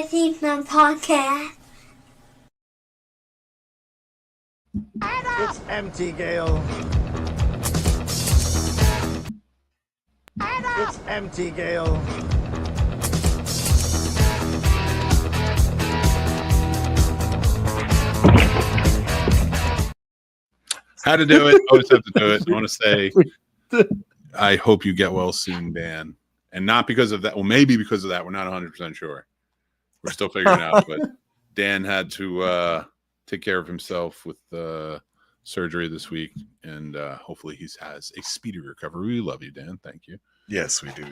listening to the podcast. It's empty, Gail. It's empty, Gail. How to do it. Always have to do it. I want to say, I hope you get well soon, Dan. And not because of that. Well, maybe because of that. We're not 100% sure. We're still figuring it out. But Dan had to take care of himself with surgery this week. And hopefully he has a speedy recovery. We love you, Dan. Thank you. Yes, we do.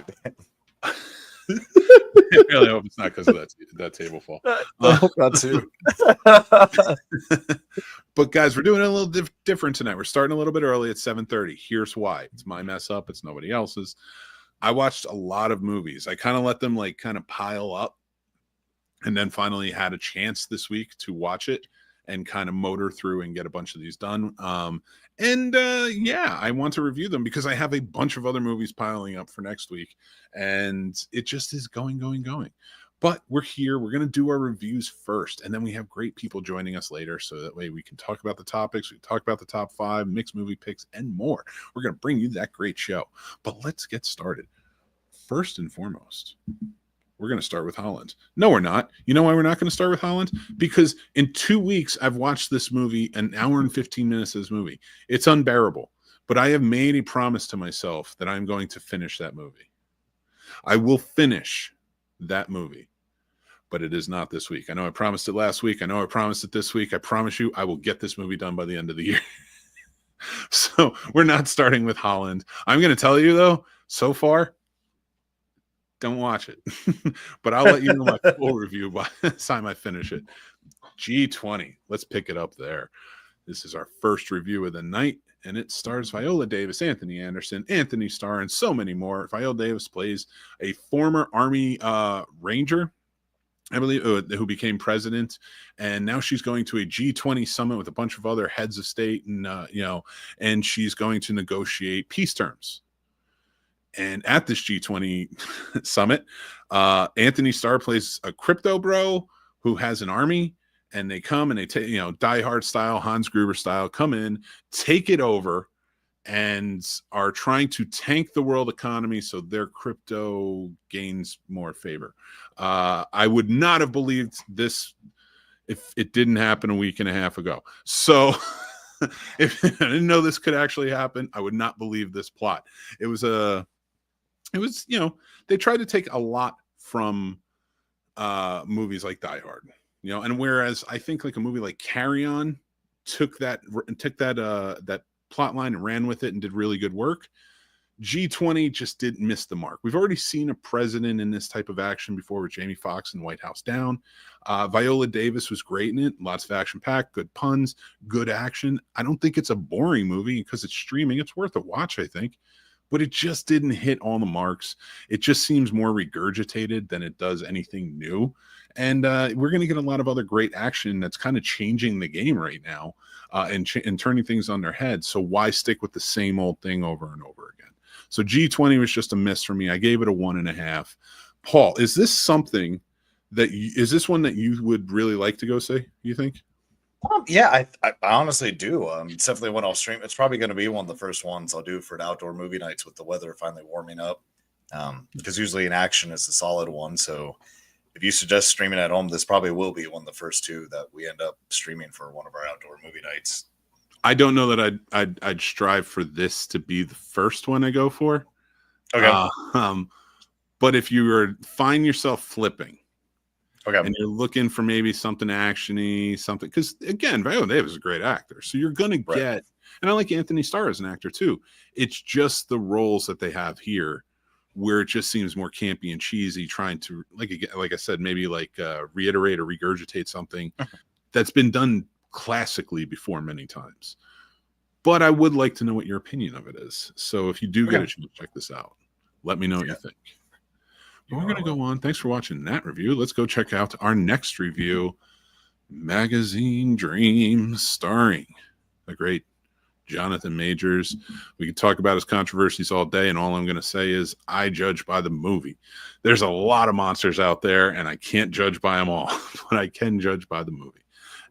I really hope it's not because of that table fall. I hope not too. But guys, we're doing it a little different tonight. We're starting a little bit early at 7:30. Here's why. It's my mess up. It's nobody else's. I watched a lot of movies. I kind of let them kind of pile up, and then finally had a chance this week to watch it and kind of motor through and get a bunch of these done. Yeah, I want to review them because I have a bunch of other movies piling up for next week, and it just is going. But we're here. We're going to do our reviews first, and then we have great people joining us later, so that way we can talk about the topics, we can talk about the top 5, mixed movie picks, and more. We're going to bring you that great show. But let's get started. First and foremost, we're going to start with Holland. No, we're not. You know why we're not going to start with Holland? Because in 2 weeks, I've watched this movie, an hour and 15 minutes of this movie. It's unbearable. But I have made a promise to myself that I'm going to finish that movie. I will finish that movie. But it is not this week. I know I promised it last week. I know I promised it this week. I promise you I will get this movie done by the end of the year. So we're not starting with Holland. I'm going to tell you, though, so far, don't watch it. But I'll let you know my full review by the time I finish it. G20. Let's pick it up there. This is our first review of the night, and it stars Viola Davis, Anthony Anderson, Anthony Starr, and so many more. Viola Davis plays a former Army Ranger, I believe, who became president, and now she's going to a G20 summit with a bunch of other heads of state, and and she's going to negotiate peace terms. And at this G20 summit, Anthony Starr plays a crypto bro who has an army, and they come and they take, Die Hard style, Hans Gruber style, come in, take it over, and are trying to tank the world economy so their crypto gains more favor. I would not have believed this if it didn't happen a week and a half ago. So if I didn't know this could actually happen, I would not believe this plot. It was they tried to take a lot from movies like Die Hard, and whereas I think like a movie like Carry On took that plot line and ran with it and did really good work, G20 just didn't miss the mark. We've already seen a president in this type of action before with Jamie Foxx in White House Down. Viola Davis was great in it. Lots of action packed, good puns, good action. I don't think it's a boring movie because it's streaming. It's worth a watch, I think. But it just didn't hit all the marks. It just seems more regurgitated than it does anything new. And we're going to get a lot of other great action that's kind of changing the game right now and turning things on their head. So why stick with the same old thing over and over again? So G20 was just a miss for me. I gave it a 1.5. Paul, is this something is this one that you would really like to go see, you think? Yeah, I honestly do. It's definitely one I'll stream. It's probably going to be one of the first ones I'll do for the outdoor movie nights with the weather finally warming up. Because usually an action is a solid one. So if you suggest streaming at home, this probably will be one of the first two that we end up streaming for one of our outdoor movie nights. I don't know that I'd strive for this to be the first one I go for. Okay. But if you find yourself flipping, okay, and you're looking for maybe something actiony, something, because again, Viola Davis is a great actor, so you're gonna get. And I like Anthony Starr as an actor too. It's just the roles that they have here, where it just seems more campy and cheesy, trying to like I said, maybe reiterate or regurgitate something that's been done classically before many times. But I would like to know what your opinion of it is. So if you do get a chance to check this out, let me know what you think. We're going to go on. Thanks for watching that review. Let's go check out our next review, Magazine Dreams, starring the great Jonathan Majors. We can talk about his controversies all day, and all I'm going to say is I judge by the movie. There's a lot of monsters out there, and I can't judge by them all, but I can judge by the movie.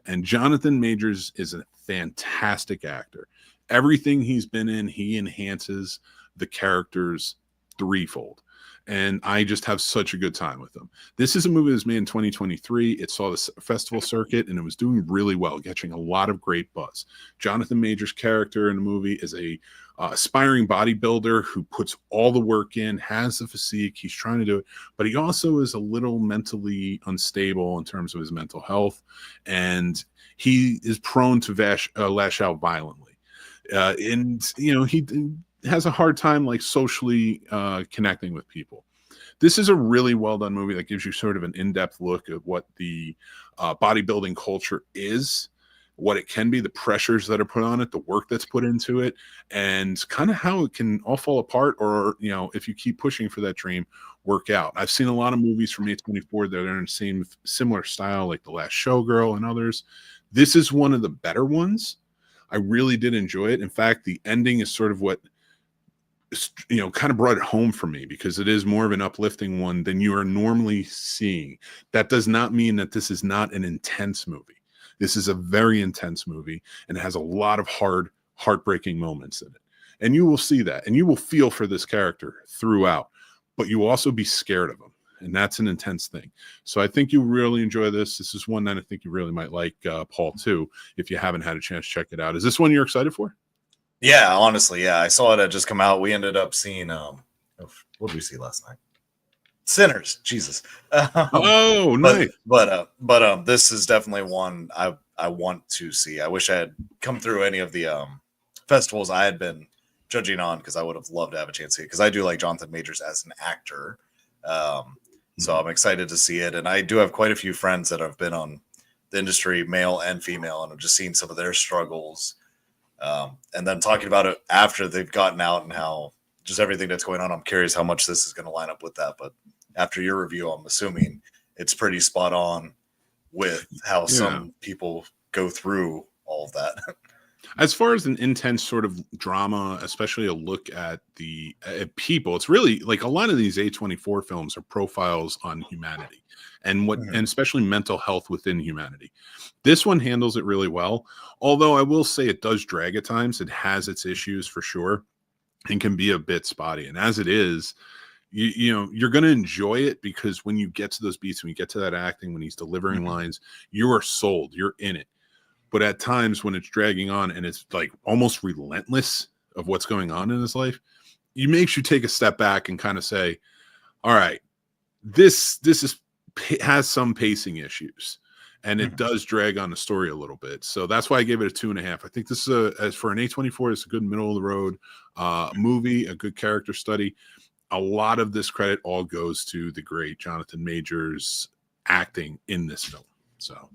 And Jonathan Majors is a fantastic actor. Everything he's been in, he enhances the characters threefold. And I just have such a good time with them. This is a movie that was made in 2023. It saw the festival circuit, and it was doing really well, getting a lot of great buzz. Jonathan Majors' character in the movie is a aspiring bodybuilder who puts all the work in, has the physique, he's trying to do it, but he also is a little mentally unstable in terms of his mental health, and he is prone to lash out violently. And, you know, he has a hard time like socially connecting with people. This is a really well done movie that gives you sort of an in-depth look at what the bodybuilding culture is, what it can be, the pressures that are put on it, the work that's put into it, and kind of how it can all fall apart, or, you know, if you keep pushing for that dream, work out. I've seen a lot of movies from A24 that are in the same similar style, like The Last Showgirl and others. This is one of the better ones. I really did enjoy it. In fact, the ending is sort of what, you know, kind of brought it home for me, because it is more of an uplifting one than you are normally seeing. That does not mean that this is not an intense movie. This is a very intense movie, and it has a lot of heartbreaking moments in it. And you will see that, and you will feel for this character throughout, but you will also be scared of him. And that's an intense thing. So I think you really enjoy this. This is one that I think you really might like, Paul, too, if you haven't had a chance to check it out. Is this one you're excited for? Yeah, honestly, yeah. I saw it had just come out. We ended up seeing what did we see last night? Sinners, Jesus. Oh, nice. But this is definitely one I want to see. I wish I had come through any of the festivals I had been judging on, because I would have loved to have a chance to see it, because I do like Jonathan Majors as an actor. So I'm excited to see it. And I do have quite a few friends that have been on the industry, male and female, and I've just seen some of their struggles. And then talking about it after they've gotten out and how just everything that's going on. I'm curious how much this is going to line up with that. But after your review, I'm assuming it's pretty spot on with how some people go through all of that. As far as an intense sort of drama, especially a look at the people, it's really like a lot of these A24 films are profiles on humanity and and especially mental health within humanity. This one handles it really well. Although I will say it does drag at times. It has its issues for sure and can be a bit spotty. And as it is, you know, you're going to enjoy it, because when you get to those beats, when you get to that acting, when he's delivering lines, you are sold, you're in it. But at times when it's dragging on and it's like almost relentless of what's going on in his life, it makes you take a step back and kind of say, all right, this has some pacing issues, and it does drag on the story a little bit. So that's why I gave it a 2.5. I think this is as for an A24, it's a good middle of the road movie, a good character study. A lot of this credit all goes to the great Jonathan Majors acting in this film. So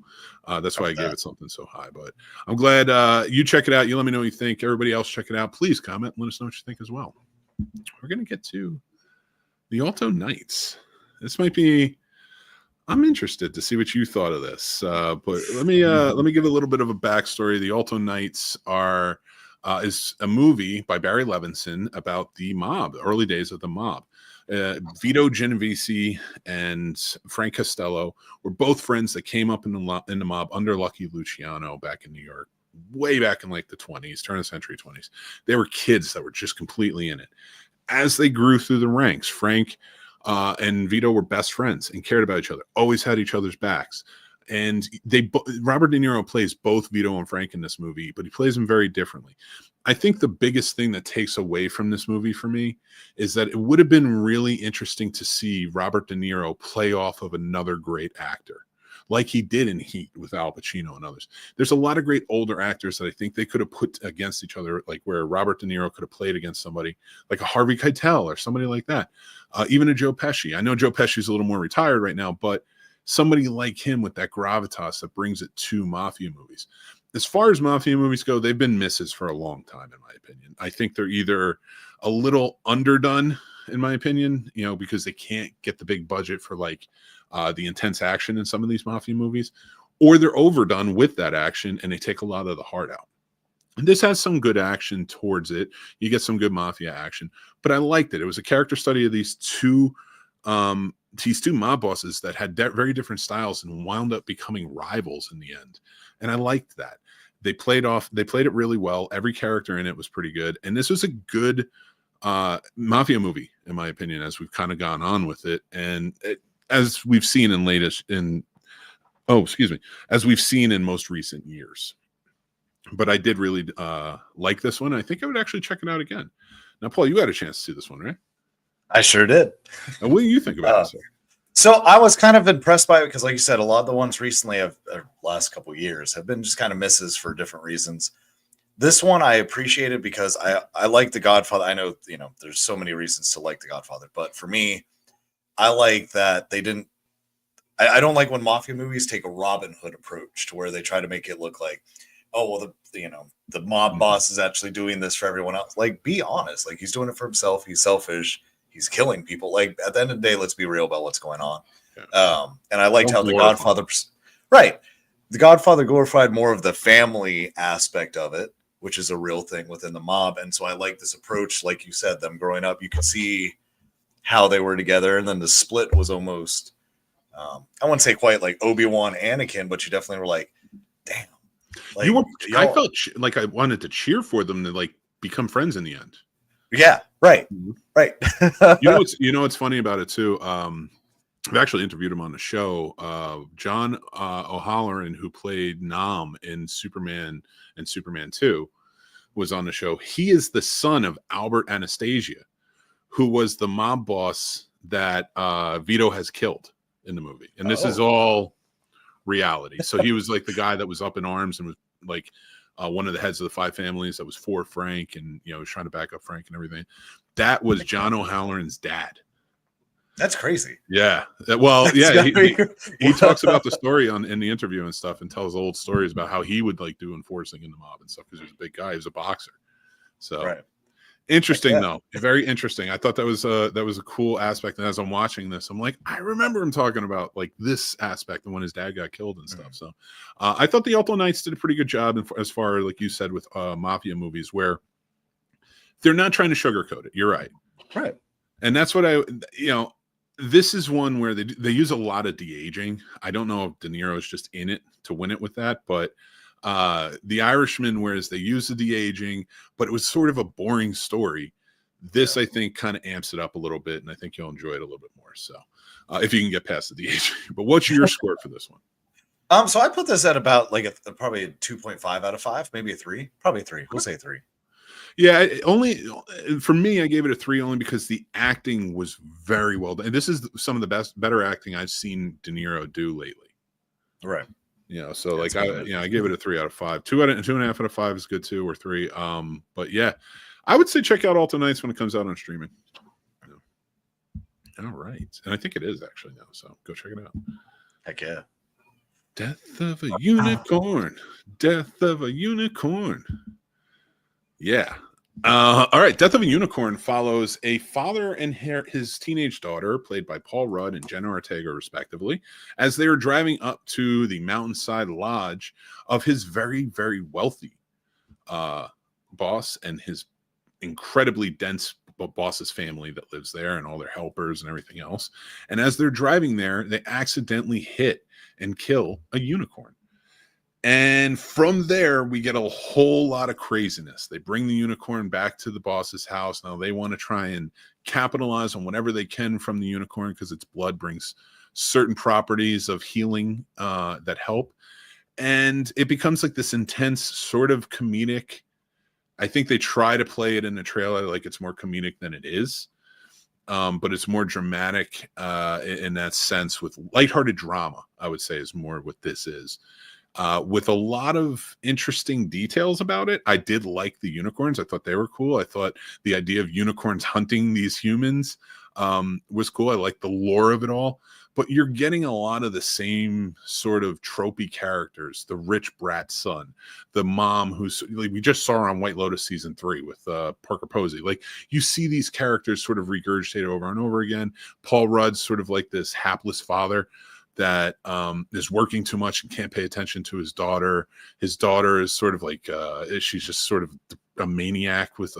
that's why I gave it something so high. But I'm glad you check it out. You let me know what you think. Everybody else, check it out. Please comment. Let us know what you think as well. We're going to get to the Alto Knights. This might be... I'm interested to see what you thought of this. But let me give a little bit of a backstory. The Alto Knights is a movie by Barry Levinson about the mob, the early days of the mob. Vito Genovese and Frank Costello were both friends that came up in the mob under Lucky Luciano back in New York, way back in like the 20s, turn of the century 20s. They were kids that were just completely in it. As they grew through the ranks, Frank and Vito were best friends and cared about each other, always had each other's backs. And Robert De Niro plays both Vito and Frank in this movie, but he plays them very differently. I think the biggest thing that takes away from this movie for me is that it would have been really interesting to see Robert De Niro play off of another great actor, like he did in Heat with Al Pacino and others. There's a lot of great older actors that I think they could have put against each other, like where Robert De Niro could have played against somebody like a Harvey Keitel or somebody like that. Even a Joe Pesci. I know Joe Pesci's a little more retired right now, but somebody like him with that gravitas that brings it to mafia movies. As far as mafia movies go, they've been misses for a long time, in my opinion. I think they're either a little underdone, in my opinion, you know, because they can't get the big budget for like the intense action in some of these mafia movies, or they're overdone with that action and they take a lot of the heart out. This has some good action towards it. You get some good mafia action, but I liked it. It was a character study of these two mob bosses that had very different styles and wound up becoming rivals in the end. And I liked that. They played it really well. Every character in it was pretty good. And this was a good mafia movie, in my opinion, as we've kind of gone on with it. And as we've seen as we've seen in most recent years. But I did really like this one. I think I would actually check it out again. Now, Paul, you had a chance to see this one, right? I sure did. What do you think about it, sir? So I was kind of impressed by it because, like you said, a lot of the ones recently last couple of years have been just kind of misses for different reasons. This one I appreciated because I like The Godfather. I know, there's so many reasons to like The Godfather, but for me, I like that they didn't. I don't like when mafia movies take a Robin Hood approach to where they try to make it look like, oh, well, the mob boss is actually doing this for everyone else. Like, be honest. Like, he's doing it for himself. He's selfish. He's killing people. Like, at the end of the day, let's be real about what's going on. Yeah. And I liked how The Godfather, right? The Godfather glorified more of the family aspect of it, which is a real thing within the mob. And so I like this approach. Like you said, them growing up, you could see how they were together. And then the split was almost, I wouldn't say quite like Obi-Wan, Anakin, but you definitely were like, damn. Like, I felt like I wanted to cheer for them to like become friends in the end. Yeah, right, right. What's funny about it too. I've actually interviewed him on the show. John O'Halloran, who played Nam in Superman and Superman 2, was on the show. He is the son of Albert Anastasia, who was the mob boss that Vito has killed in the movie. And this is all reality. So he was like the guy that was up in arms and was like one of the heads of the five families that was for Frank, and was trying to back up Frank and everything. That was John O'Halloran's dad. That's crazy. Yeah. Well, yeah. He talks about the story in the interview and stuff, and tells old stories about how he would like do enforcing in the mob and stuff because he was a big guy. He was a boxer. So right. Interesting, though. Very interesting. I thought that was a cool aspect. And as I'm watching this, I'm like, I remember him talking about like this aspect and when his dad got killed and stuff. So I thought the Alto Knights did a pretty good job as far, like you said, with mafia movies where they're not trying to sugarcoat it. You're right. Right. And that's what this is one where they use a lot of de-aging. I don't know if De Niro is just in it to win it with that, but The Irishman, whereas they use the de-aging, but it was sort of a boring story. This, I think, kind of amps it up a little bit, and I think you'll enjoy it a little bit more. So if you can get past the de-aging. But what's your score for this one? So I put this at about like probably a 2.5 out of 5, maybe a 3. Probably 3. We'll say 3. Yeah, only for me, I gave it a 3 only because the acting was very well done. And this is some of the better acting I've seen De Niro do lately. Right. So like I gave it a 3 out of 5. 2.5 out of 5 is good too, or 3. But yeah, I would say check out Alto Knights when it comes out on streaming. All right, and I think it is actually now. So go check it out. Heck yeah. Death of a unicorn. Death of a unicorn. Yeah. All right. Death of a Unicorn follows a father and his teenage daughter, played by Paul Rudd and Jenna Ortega, respectively, as they are driving up to the mountainside lodge of his very, very wealthy boss and his incredibly dense boss's family that lives there and all their helpers and everything else. And as they're driving there, they accidentally hit and kill a unicorn. And from there, we get a whole lot of craziness. They bring the unicorn back to the boss's house. Now they want to try and capitalize on whatever they can from the unicorn because its blood brings certain properties of healing that help. And it becomes like this intense sort of comedic. I think they try to play it in the trailer like it's more comedic than it is. But it's more dramatic in that sense with lighthearted drama, I would say, is more what this is. With a lot of interesting details about it. I did like the unicorns. I thought they were cool. I thought the idea of unicorns hunting these humans was cool. I like the lore of it all. But you're getting a lot of the same sort of tropey characters. The rich brat son, the mom who's like we just saw her on White Lotus season 3 with Parker Posey. Like you see these characters sort of regurgitated over and over again. Paul Rudd's sort of like this hapless father. that is working too much and can't pay attention to his daughter. His daughter is sort of like she's just sort of a maniac with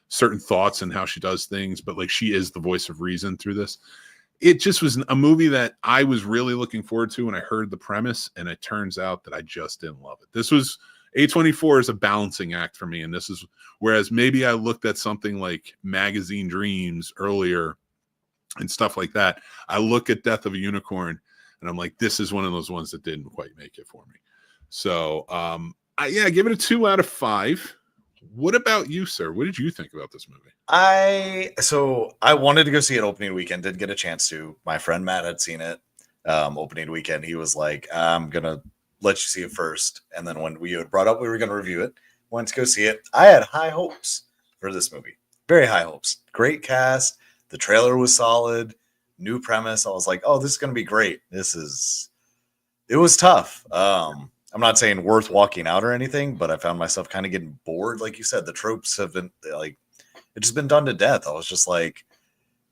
certain thoughts and how she does things, but like she is the voice of reason through this. It just was a movie that I was really looking forward to when I heard the premise, and it turns out that I just didn't love it. This was A24 is a balancing act for me, and this is whereas maybe I looked at something like Magazine Dreams earlier and stuff like that. I look at Death of a Unicorn, and I'm like, this is one of those ones that didn't quite make it for me. So, I give it a 2 out of 5. What about you, sir? What did you think about this movie? I wanted to go see it opening weekend. Didn't get a chance to. My friend Matt had seen it opening weekend. He was like, "I'm gonna let you see it first." And then when we had brought up we were gonna review it, went to go see it. I had high hopes for this movie. Very high hopes. Great cast. The trailer was solid. New premise. I was like, "Oh, this is gonna be great." It was tough. I'm not saying worth walking out or anything, but I found myself kind of getting bored. Like you said, the tropes have been like, it's just been done to death. I was just like,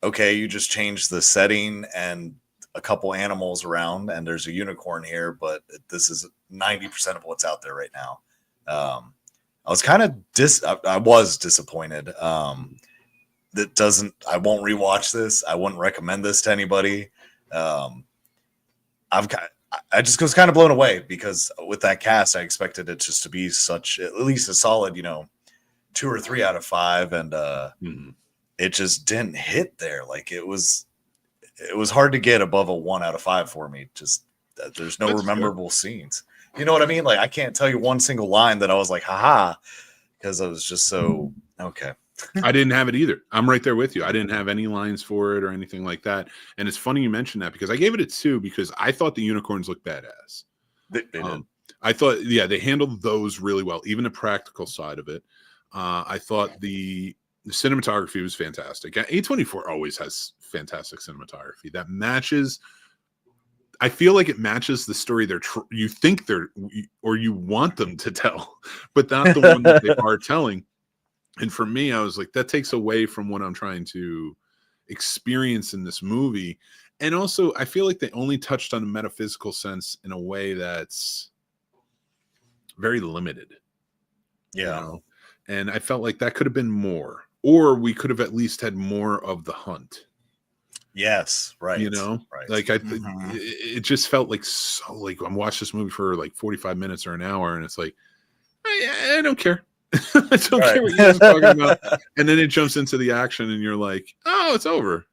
okay, you just changed the setting and a couple animals around and there's a unicorn here, but this is 90% of what's out there right now. I was kind of I was disappointed. I won't rewatch this. I wouldn't recommend this to anybody. I just was kind of blown away because with that cast, I expected it just to be such at least a solid, 2 or 3 out of 5, and it just didn't hit there. Like it was hard to get above a 1 out of 5 for me. Just there's no memorable scenes. You know what I mean? Like I can't tell you one single line that I was like, haha, because I was just so okay. I didn't have it either. I'm right there with you. I didn't have any lines for it or anything like that. And it's funny you mentioned that because I gave it a 2 because I thought the unicorns looked badass. They did. I thought, they handled those really well, even the practical side of it. I thought the cinematography was fantastic. A24 always has fantastic cinematography that matches. I feel like it matches the story you think or you want them to tell, but not the one that they are telling. And for me, I was like, that takes away from what I'm trying to experience in this movie. And also, I feel like they only touched on a metaphysical sense in a way that's very limited. Yeah. And I felt like that could have been more, or we could have at least had more of the hunt. Yes, right. Right. Like it just felt like so. Like I'm watching this movie for like 45 minutes or an hour, and it's like I don't care. I don't care what you guys are talking about. And then it jumps into the action, and you're like, oh, it's over.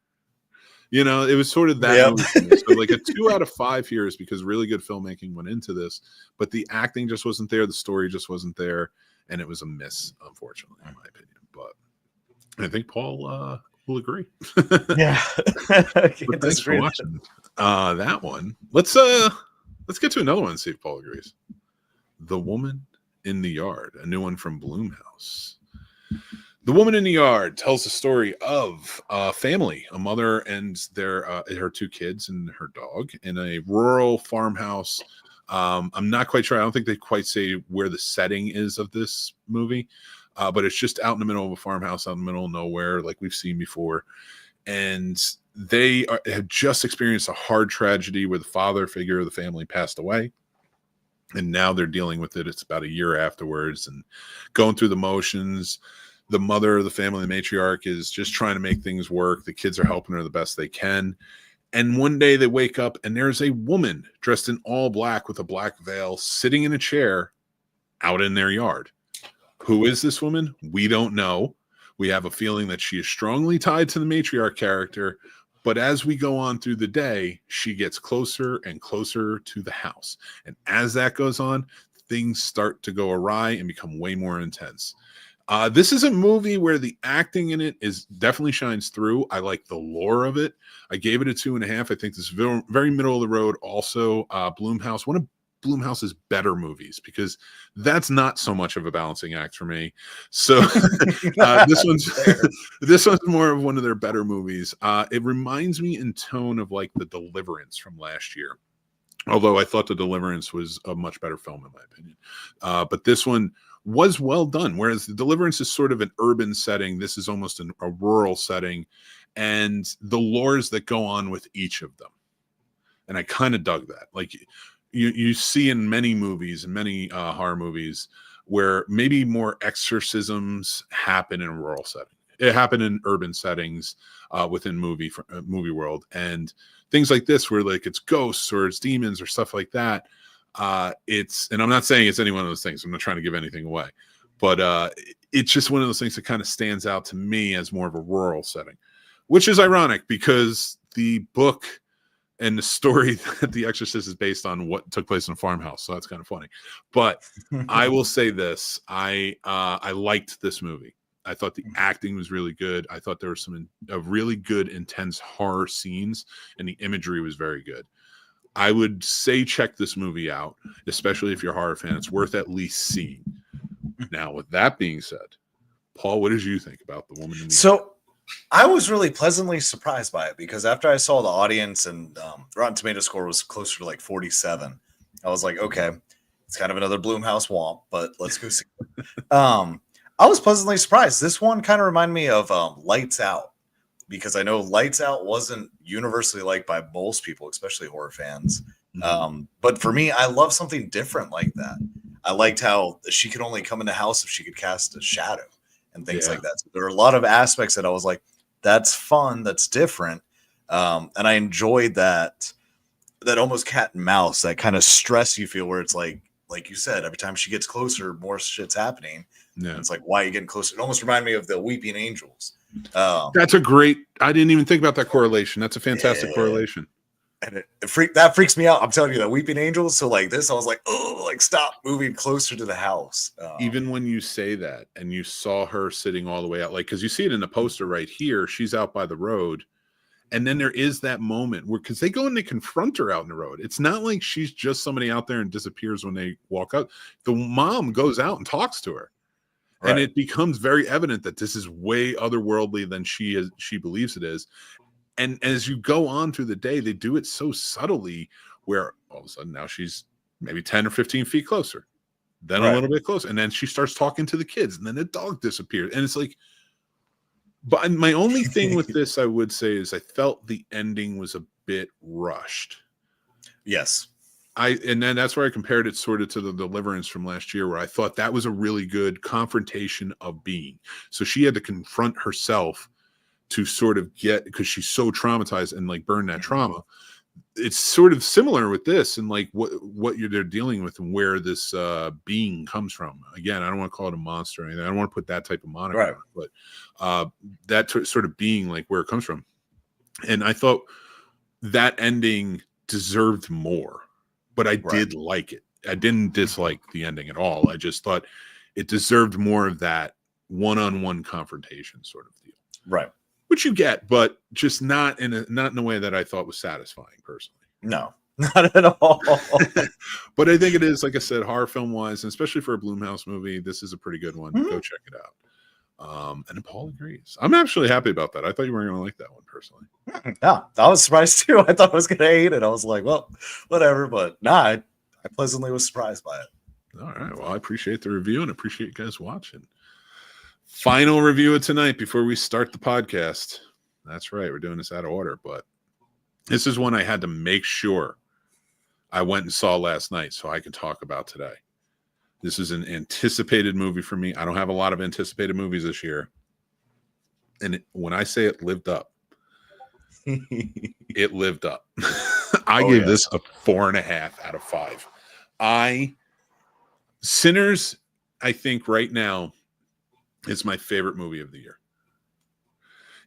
It was sort of that movie for me. So like a 2 out of 5 here is because really good filmmaking went into this, but the acting just wasn't there. The story just wasn't there. And it was a miss, unfortunately, in my opinion. But I think Paul will agree. Yeah. But thanks for watching that one. Let's get to another one and see if Paul agrees. The Woman in the Yard, a new one from Blumhouse. The Woman in the Yard tells the story of a family, a mother and her 2 kids and her dog in a rural farmhouse. I'm not quite sure. I don't think they quite say where the setting is of this movie, but it's just out in the middle of a farmhouse, out in the middle of nowhere, like we've seen before. And they have just experienced a hard tragedy where the father figure of the family passed away. And now they're dealing with it. It's about a year afterwards and going through the motions. The mother of the family, the matriarch, is just trying to make things work. The kids are helping her the best they can. And one day they wake up and there's a woman dressed in all black with a black veil sitting in a chair out in their yard. Who is this woman? We don't know. We have a feeling that she is strongly tied to the matriarch character. But as we go on through the day, she gets closer and closer to the house. And as that goes on, things start to go awry and become way more intense. This is a movie where the acting in it definitely shines through. I like the lore of it. I gave it a 2.5. I think this is very middle of the road. Also, Blumhouse, one of Blumhouse's better movies, because that's not so much of a balancing act for me. So this one's more of one of their better movies. It reminds me in tone of like The Deliverance from last year. Although I thought The Deliverance was a much better film in my opinion. But this one was well done. Whereas The Deliverance is sort of an urban setting. This is almost a rural setting, and the lores that go on with each of them. and I kind of dug that. Like you see in many movies and many horror movies where maybe more exorcisms happen in a rural setting. It happened in urban settings within movie world, and things like this where like it's ghosts or it's demons or stuff like that. And I'm not saying it's any one of those things. I'm not trying to give anything away, but it's just one of those things that kind of stands out to me as more of a rural setting, which is ironic because the book and the story that The Exorcist is based on what took place in a farmhouse. So that's kind of funny. But I will say this. I liked this movie. I thought the acting was really good. I thought there were some really good, intense horror scenes, and the imagery was very good. I would say check this movie out, especially if you're a horror fan. It's worth at least seeing. Now, with that being said, Paul, what did you think about The Woman in the So I was really pleasantly surprised by it because after I saw the audience and Rotten Tomato score was closer to like 47, I was like, okay, it's kind of another Blumhouse womp, but let's go see it. I was pleasantly surprised. This one kind of reminded me of Lights Out, because I know Lights Out wasn't universally liked by most people, especially horror fans. But for me, I love something different like that. I liked how she could only come in the house if she could cast a shadow and things like that. So there are a lot of aspects that I was like, that's fun, that's different. And I enjoyed that almost cat and mouse, that kind of stress you feel where it's like you said, every time she gets closer, more shit's happening. Yeah. And it's like, why are you getting closer? It almost reminded me of the Weeping Angels. That's a great, I didn't even think about that correlation. That's a fantastic correlation. And that freaks me out. I'm telling you, that Weeping Angels. So like this, I was like, oh, like stop moving closer to the house. Even when you say that and you saw her sitting all the way out, like, because you see it in the poster right here, she's out by the road. And then there is that moment where, because they go and they confront her out in the road. It's not like she's just somebody out there and disappears when they walk up. The mom goes out and talks to her. Right. And it becomes very evident that this is way otherworldly than she believes it is. And as you go on through the day, they do it so subtly where all of a sudden now she's maybe 10 or 15 feet closer, then a little bit closer. And then she starts talking to the kids, and then the dog disappears. And it's like, but my only thing with this, I would say, is I felt the ending was a bit rushed. Yes. And then that's where I compared it sort of to the Deliverance from last year, where I thought that was a really good confrontation of being. So she had to confront herself to sort of get, because she's so traumatized and like burn that trauma. It's sort of similar with this and like what they're dealing with and where this being comes from. Again, I don't want to call it a monster or anything. I don't want to put that type of moniker on it, but that sort of being, like where it comes from. And I thought that ending deserved more, but I did like it. I didn't dislike the ending at all. I just thought it deserved more of that one-on-one confrontation sort of deal. Right. Which you get, but just not in a way that I thought was satisfying personally. No, not at all. But I think it is, like I said, horror film wise, and especially for a Blumhouse movie, this is a pretty good one. Go check it out. And Paul agrees. I'm actually happy about that. I thought you weren't going to like that one personally. Yeah, I was surprised too. I thought I was going to hate it. I was like, well, whatever. But I pleasantly was surprised by it. All right. Well, I appreciate the review and appreciate you guys watching. Final review of tonight before we start the podcast. That's right. We're doing this out of order, but this is one I had to make sure I went and saw last night so I could talk about today. This is an anticipated movie for me. I don't have a lot of anticipated movies this year. And when I say it lived up, it lived up. I gave this a 4.5 out of 5. Sinners, I think right now, it's my favorite movie of the year.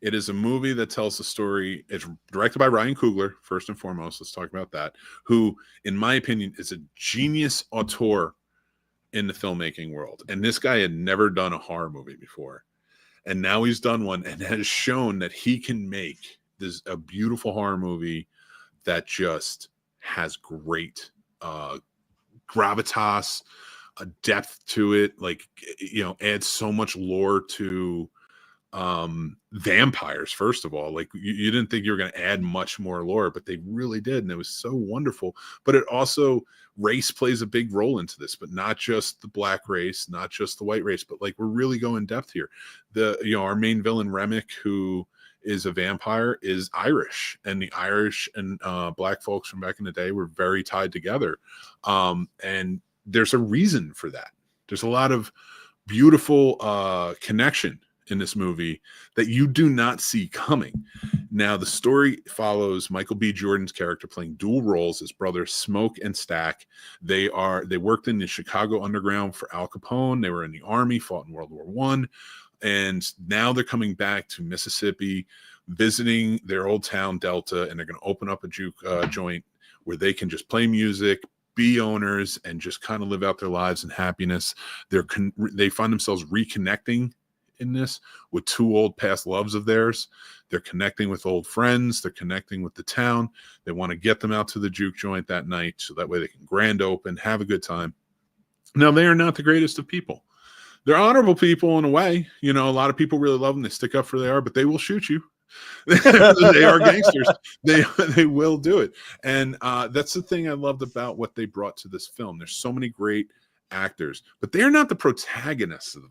It is a movie that tells the story. It's directed by Ryan Coogler, first and foremost. Let's talk about that. Who, in my opinion, is a genius auteur in the filmmaking world. And this guy had never done a horror movie before. And now he's done one and has shown that he can make a beautiful horror movie that just has great gravitas, a depth to it, like, adds so much lore to vampires. First of all, like you didn't think you were going to add much more lore, but they really did, and it was so wonderful. But it also, race plays a big role into this, but not just the black race, not just the white race, but like we're really going depth here. Our main villain Remick, who is a vampire is Irish, and the Irish and black folks from back in the day were very tied together. And there's a reason for that. There's a lot of beautiful connection in this movie that you do not see coming. Now, the story follows Michael B. Jordan's character playing dual roles as brothers Smoke and Stack. They worked in the Chicago underground for Al Capone. They were in the army, fought in World War I, and now they're coming back to Mississippi, visiting their old town Delta, and they're going to open up a juke joint where they can just play music, be owners, and just kind of live out their lives in happiness. They find themselves reconnecting in this with two old past loves of theirs. They're connecting with old friends. They're connecting with the town. They want to get them out to the juke joint that night so that way they can grand open, have a good time. Now, they are not the greatest of people. They're honorable people in a way. A lot of people really love them. They stick up for they are, but they will shoot you. They are gangsters. They will do it. And that's the thing I loved about what they brought to this film. There's so many great actors, but they're not the protagonists of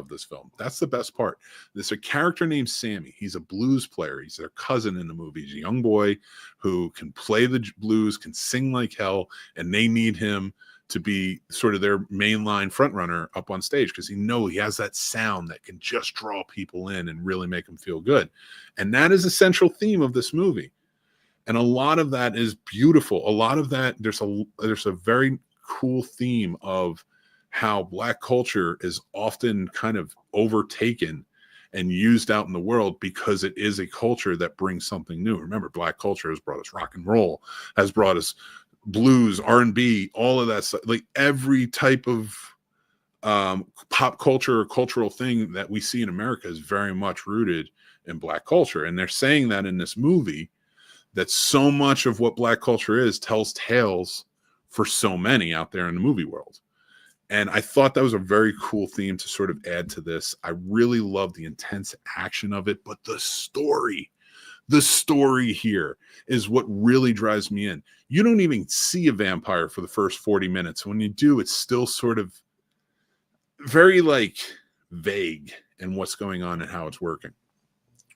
this film. That's the best part. There's a character named Sammy. He's a blues player. He's their cousin in the movie. He's a young boy who can play the blues, can sing like hell, and they need him to be sort of their mainline front runner up on stage because he has that sound that can just draw people in and really make them feel good. And that is a central theme of this movie. And a lot of that is beautiful. A lot of that, there's a very cool theme of how black culture is often kind of overtaken and used out in the world because it is a culture that brings something new. Remember, black culture has brought us rock and roll, has brought us blues, R&B, all of that stuff. Like every type of pop culture or cultural thing that we see in America is very much rooted in black culture. And they're saying that in this movie, that so much of what black culture is tells tales for so many out there in the movie world. And I thought that was a very cool theme to sort of add to this. I really love the intense action of it, but the story here is what really drives me in. You don't even see a vampire for the first 40 minutes. When you do, it's still sort of very vague in what's going on and how it's working.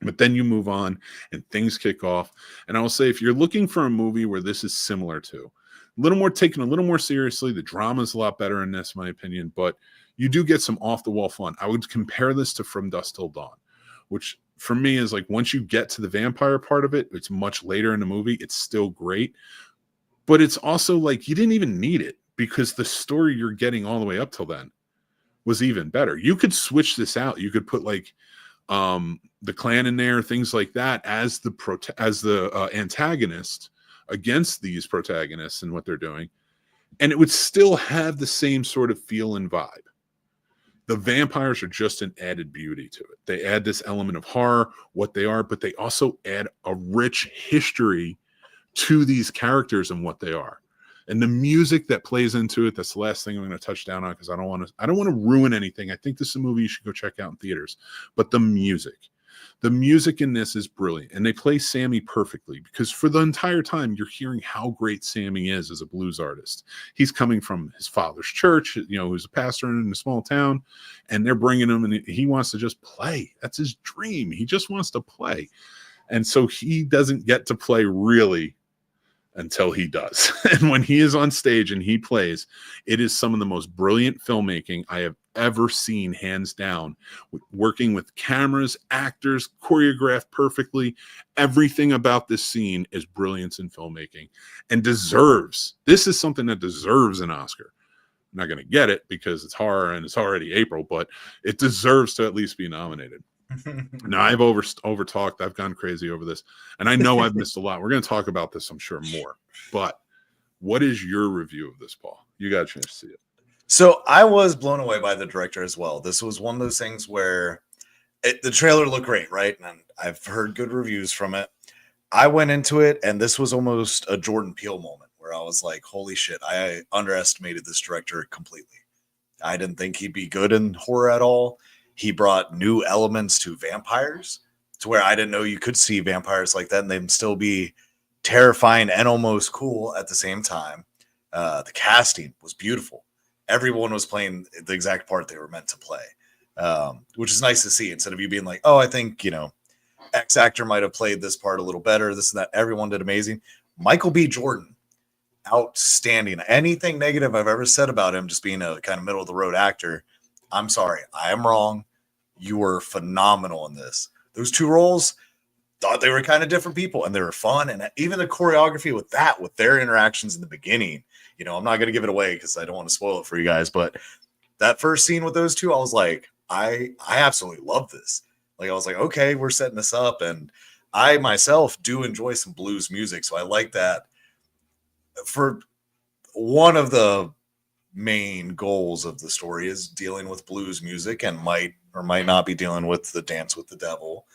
But then you move on and things kick off. And I will say, if you're looking for a movie where this is similar to, taken a little more seriously, the drama is a lot better in this, in my opinion, but you do get some off-the-wall fun. I would compare this to From Dusk Till Dawn, which for me is once you get to the vampire part of it, it's much later in the movie. It's still great, but it's also you didn't even need it because the story you're getting all the way up till then was even better. You could switch this out. You could put the Klan in there, things like that as the antagonist against these protagonists and what they're doing, and it would still have the same sort of feel and vibe. The vampires are just an added beauty to it. They add this element of horror, what they are, but they also add a rich history to these characters and what they are. And the music that plays into it, that's the last thing I'm going to touch down on because I don't want to ruin anything. I think this is a movie you should go check out in theaters. But the music in this is brilliant. And they play Sammy perfectly because for the entire time, you're hearing how great Sammy is as a blues artist. He's coming from his father's church, who's a pastor in a small town, and they're bringing him and he wants to just play. That's his dream. He just wants to play. And so he doesn't get to play really until he does. And when he is on stage and he plays, it is some of the most brilliant filmmaking I have ever seen, hands down, working with cameras, actors, choreographed perfectly. Everything about this scene is brilliance in filmmaking and this is something that deserves an Oscar. I'm not going to get it because it's horror and it's already April, but it deserves to at least be nominated. Now, I've over talked. I've gone crazy over this, and I know I've missed a lot. We're going to talk about this, I'm sure, more. But what is your review of this, Paul? You got a chance to see it. So I was blown away by the director as well. This was one of those things where the trailer looked great, right? And I've heard good reviews from it. I went into it, and this was almost a Jordan Peele moment where I was like, holy shit, I underestimated this director completely. I didn't think he'd be good in horror at all. He brought new elements to vampires to where I didn't know you could see vampires like that and they'd still be terrifying and almost cool at the same time. The casting was beautiful. Everyone was playing the exact part they were meant to play, which is nice to see instead of you being like, oh, I think, X actor might have played this part a little better, this and that. Everyone did amazing. Michael B. Jordan, outstanding. Anything negative I've ever said about him, just being a kind of middle of the road actor, I'm sorry, I am wrong. You were phenomenal in this. Those two roles, thought they were kind of different people, and they were fun. And even the choreography with their interactions in the beginning, you know, I'm not going to give it away because I don't want to spoil it for you guys, but that first scene with those two, I was like, I absolutely love this. Like, I was like, okay, we're setting this up. And I myself do enjoy some blues music. So I like that. For one of the main goals of the story is dealing with blues music and might or might not be dealing with the Dance with the Devil.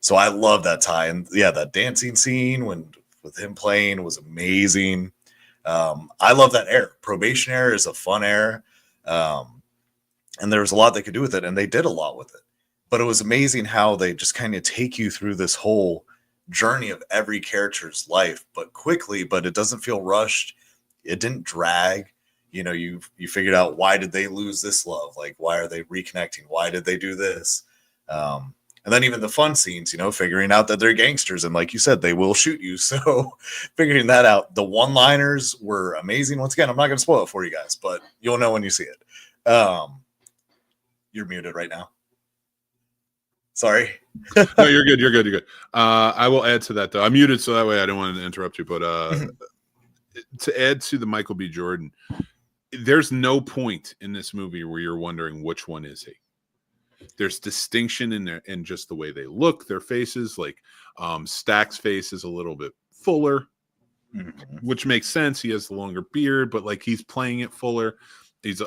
So I love that tie. And yeah, that dancing scene with him playing was amazing. I love that era. Probation era is a fun era. And there was a lot they could do with it, and they did a lot with it. But it was amazing how they just kind of take you through this whole journey of every character's life, but quickly, but it doesn't feel rushed. It didn't drag. You know, you figured out, why did they lose this love? Like, why are they reconnecting? Why did they do this? And then even the fun scenes, you know, figuring out that they're gangsters. And like you said, they will shoot you. So figuring that out, the one-liners were amazing. Once again, I'm not going to spoil it for you guys, but you'll know when you see it. You're muted right now. Sorry. No, you're good. You're good. I will add to that, though. I'm muted, so that way I don't want to interrupt you. But to add to the Michael B. Jordan, there's no point in this movie where you're wondering which one is he. There's distinction in there, in just the way they look, their faces. Like Stack's face is a little bit fuller, which makes sense. He has the longer beard, but like he's playing it fuller. He's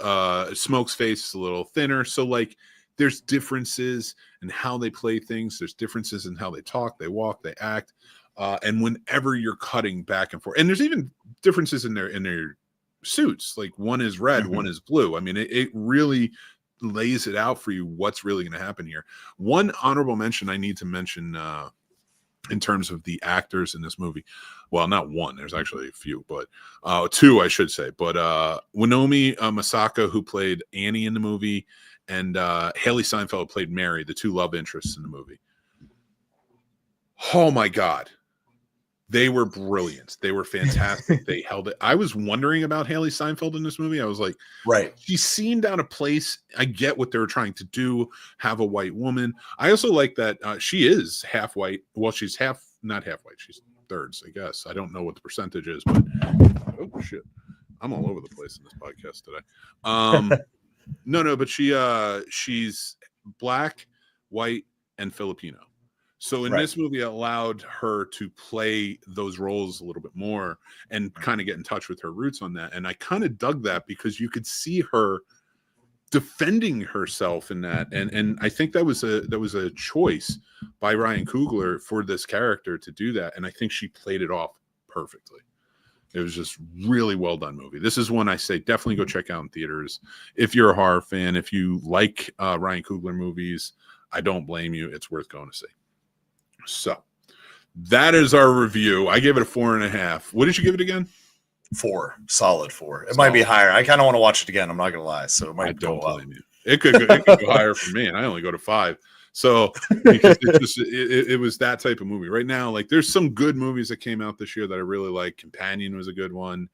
Smoke's face is a little thinner. So like there's differences in how they play things. There's differences in how they talk, they walk, they act. And whenever you're cutting back and forth, and there's even differences in their suits. Like one is red, one is blue. I mean, it really lays it out for you what's really going to happen here. One honorable mention I need to mention in terms of the actors in this movie. Well, not one. There's actually a few, but two, I should say. But Winomi Masako, who played Annie in the movie, and Haley Steinfeld played Mary, the two love interests in the movie. Oh my God. They were brilliant. They were fantastic. They held it. I was wondering about Haley Steinfeld in this movie. I was like, right. She seemed out of place. I get what they were trying to do, have a white woman. I also like that she is half white. Well, she's not half white. She's thirds, I guess. I don't know what the percentage is, but oh shit. I'm all over the place in this podcast today. No, but she's black, white, and Filipino. So in this movie, it allowed her to play those roles a little bit more and kind of get in touch with her roots on that. And I kind of dug that because you could see her defending herself in that. And I think that was a choice by Ryan Coogler for this character to do that. And I think she played it off perfectly. It was just really well done movie. This is one I say definitely go check out in theaters. If you're a horror fan, if you like Ryan Coogler movies, I don't blame you. It's worth going to see. So that is our review. I gave it a 4.5. What did you give it again? 4. Solid 4. It might be higher. I kind of want to watch it again. I'm not gonna lie. So it might I don't go blame you. It could go higher for me, and I only go to 5. So because it was that type of movie. Right now, like there's some good movies that came out this year that I really like. Companion was a good one.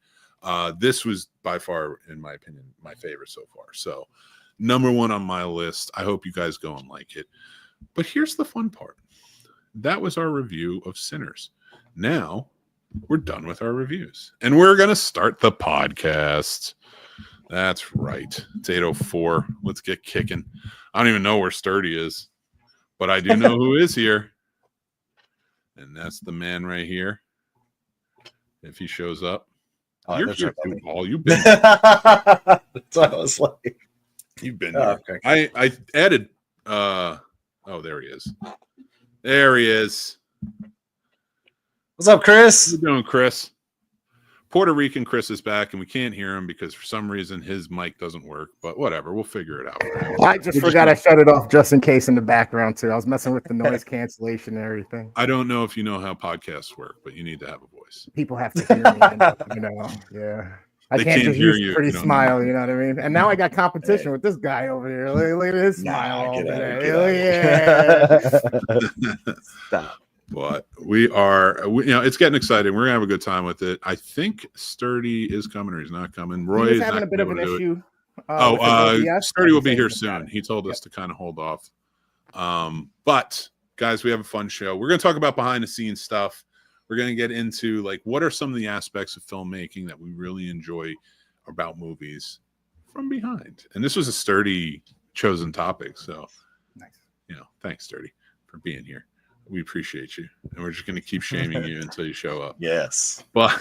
This was by far, in my opinion, my favorite so far. So number 1 on my list. I hope you guys go and like it. But here's the fun part. That was our review of Sinners. Now we're done with our reviews and we're going to start the podcast. That's right. It's 8:04. Let's get kicking. I don't even know where Sturdy is, but I do know who is here. And that's the man right here. If he shows up, you're here too, Paul. You've been here. That's what I was like. You've been here. Okay. I added oh, there he is. There he is. What's up, Chris? How you doing, Chris? Puerto Rican Chris is back, and we can't hear him because for some reason his mic doesn't work. But whatever, we'll figure it out. I just forgot I shut it off just in case in the background too. I was messing with the noise cancellation and everything. I don't know if you know how podcasts work, but you need to have a voice. People have to hear me, yeah. I They can't can't just hear use you a if pretty you don't smile, you know what I mean? And now I got competition Hey. with this guy over here. Look at his smile Nah, over get there. out of Yeah. here. Stop. But it's getting exciting. We're gonna have a good time with it. I think Sturdy is coming or he's not coming. He Roy was is having not a bit gonna of be an able to do it. issue with his OBS. Sturdy will He be said here just got soon. it. He told us to kind of hold off. But guys, we have a fun show. We're gonna talk about behind the scenes stuff. We're gonna get into like what are some of the aspects of filmmaking that we really enjoy about movies from behind. And this was a Sturdy chosen topic, so Nice. thanks Sturdy for being here. We appreciate you, and we're just gonna keep shaming you until you show up. Yes. But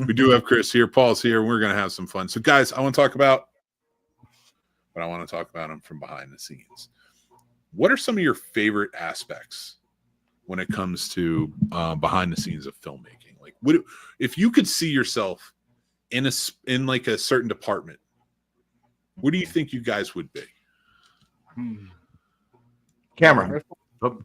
we do have Chris here, Paul's here, and we're gonna have some fun. So, guys, I want to talk about them from behind the scenes. What are some of your favorite aspects when it comes to behind the scenes of filmmaking? Like, if you could see yourself in like a certain department, what do you think you guys would be? Camera. Oh,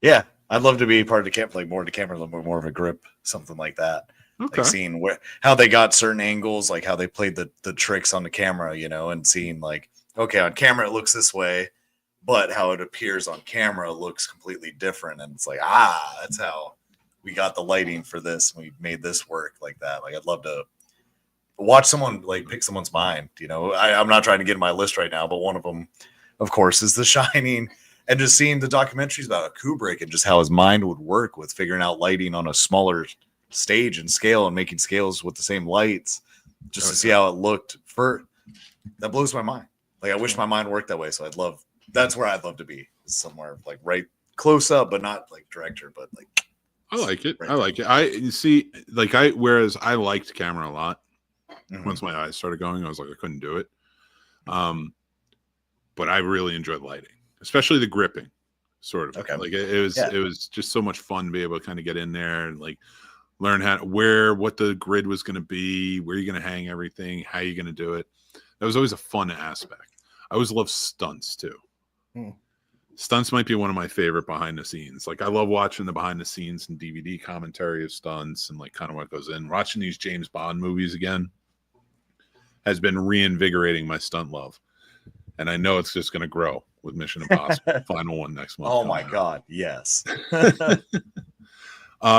yeah, I'd love to be part of the camp, like more of the camera, a little more of a grip, something like that. Okay. Like seeing how they got certain angles, like how they played the tricks on the camera, and seeing like, okay, on camera it looks this way, but how it appears on camera looks completely different. And it's like, that's how we got the lighting for this. We made this work like that. Like, I'd love to watch someone like pick someone's mind. I'm not trying to get in my list right now, but one of them, of course, is The Shining. And just seeing the documentaries about Kubrick and just how his mind would work with figuring out lighting on a smaller stage and scale and making scales with the same lights, just to see how it looked. That blows my mind. Like, I wish my mind worked that way. So that's where I'd love to be, somewhere like right close up, but not like director, but like. I like it. Right. I like it. Whereas I liked camera a lot. Mm-hmm. Once my eyes started going, I was like, I couldn't do it. But I really enjoyed lighting, especially the gripping sort of. Okay. Like it was just so much fun to be able to kind of get in there and like learn what the grid was going to be, where you're going to hang everything, how you're going to do it. That was always a fun aspect. I always love stunts too. Stunts might be one of my favorite behind the scenes. Like, I love watching the behind the scenes and DVD commentary of stunts and like kind of what goes in. Watching these James Bond movies again has been reinvigorating my stunt love. And I know it's just going to grow with Mission Impossible, final one next month. Oh my God. Yes.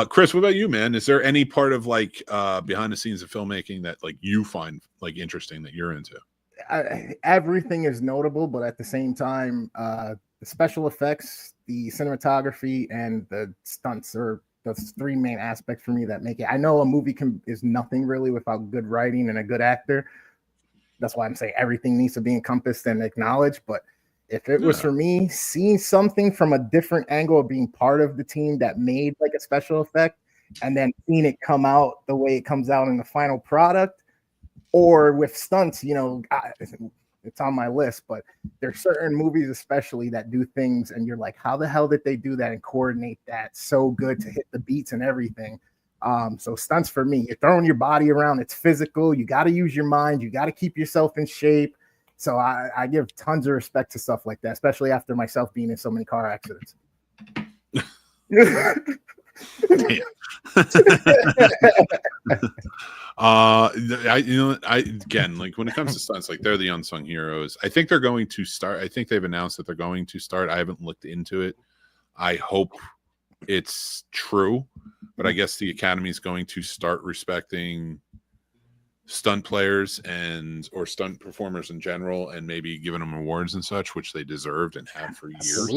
Chris, what about you, man? Is there any part of like behind the scenes of filmmaking that like you find like interesting that you're into? Everything is notable, but at the same time, the special effects, the cinematography, and the stunts are the three main aspects for me that make it. I know a movie is nothing really without good writing and a good actor. That's why I'm saying everything needs to be encompassed and acknowledged. But if it was for me, seeing something from a different angle of being part of the team that made like a special effect and then seeing it come out the way it comes out in the final product, or with stunts, it's on my list, but there's certain movies especially that do things and you're like, how the hell did they do that and coordinate that so good to hit the beats and everything? So stunts for me, you're throwing your body around, it's physical, you got to use your mind, you got to keep yourself in shape. So I give tons of respect to stuff like that, especially after myself being in so many car accidents. Again, like when it comes to stunts, like they're the unsung heroes. I think they're going to start. I think they've announced that they're going to start. I haven't looked into it. I hope it's true, but I guess the Academy is going to start respecting stunt players or stunt performers in general, and maybe giving them awards and such, which they deserved and have for years.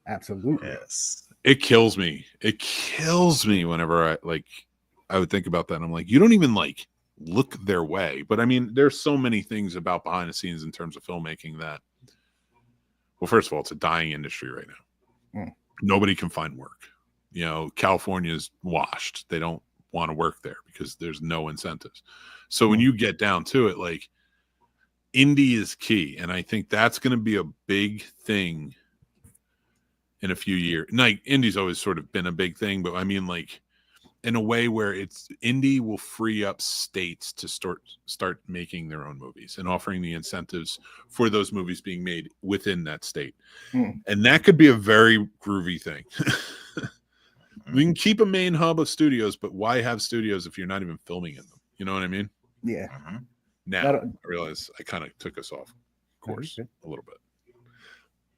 Absolutely. Yes. It kills me. It kills me whenever I would think about that. And I'm like, you don't even like look their way. But I mean, there's so many things about behind the scenes in terms of filmmaking that, well, first of all, it's a dying industry right now. Nobody can find work. California's washed. They don't want to work there because there's no incentives. So when you get down to it, like, indie is key. And I think that's going to be a big thing in a few years. Like, indie's always sort of been a big thing, but I mean, like, in a way where indie will free up states to start making their own movies and offering the incentives for those movies being made within that state. And that could be a very groovy thing. We can keep a main hub of studios, but why have studios if you're not even filming in them? You know what I mean? Yeah. Now That'll- I realize I kind of took us off course Okay. a little bit,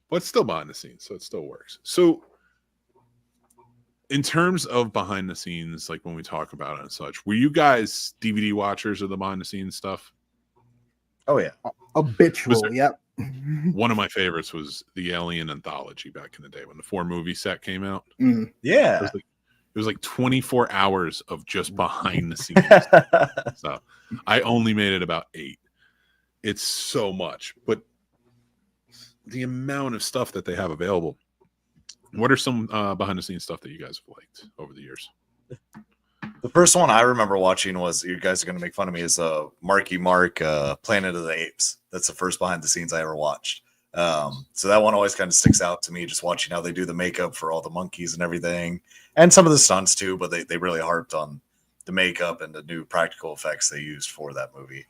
but it's still behind the scenes, so it still works. So in terms of behind the scenes, like when we talk about it and such, were you guys DVD watchers of the behind the scenes stuff? Oh yeah. Habitual. Yep. One of my favorites was the Alien Anthology back in the day when the 4-movie set came out. Mm. Yeah. It was like 24 hours of just behind the scenes. So I only made it about 8. It's so much, but the amount of stuff that they have available. What are some behind the scenes stuff that you guys have liked over the years? The first one I remember watching was, you guys are going to make fun of me, is Marky Mark, Planet of the Apes. That's the first behind the scenes I ever watched. So that one always kind of sticks out to me, just watching how they do the makeup for all the monkeys and everything, and some of the stunts too, but they really harped on the makeup and the new practical effects they used for that movie.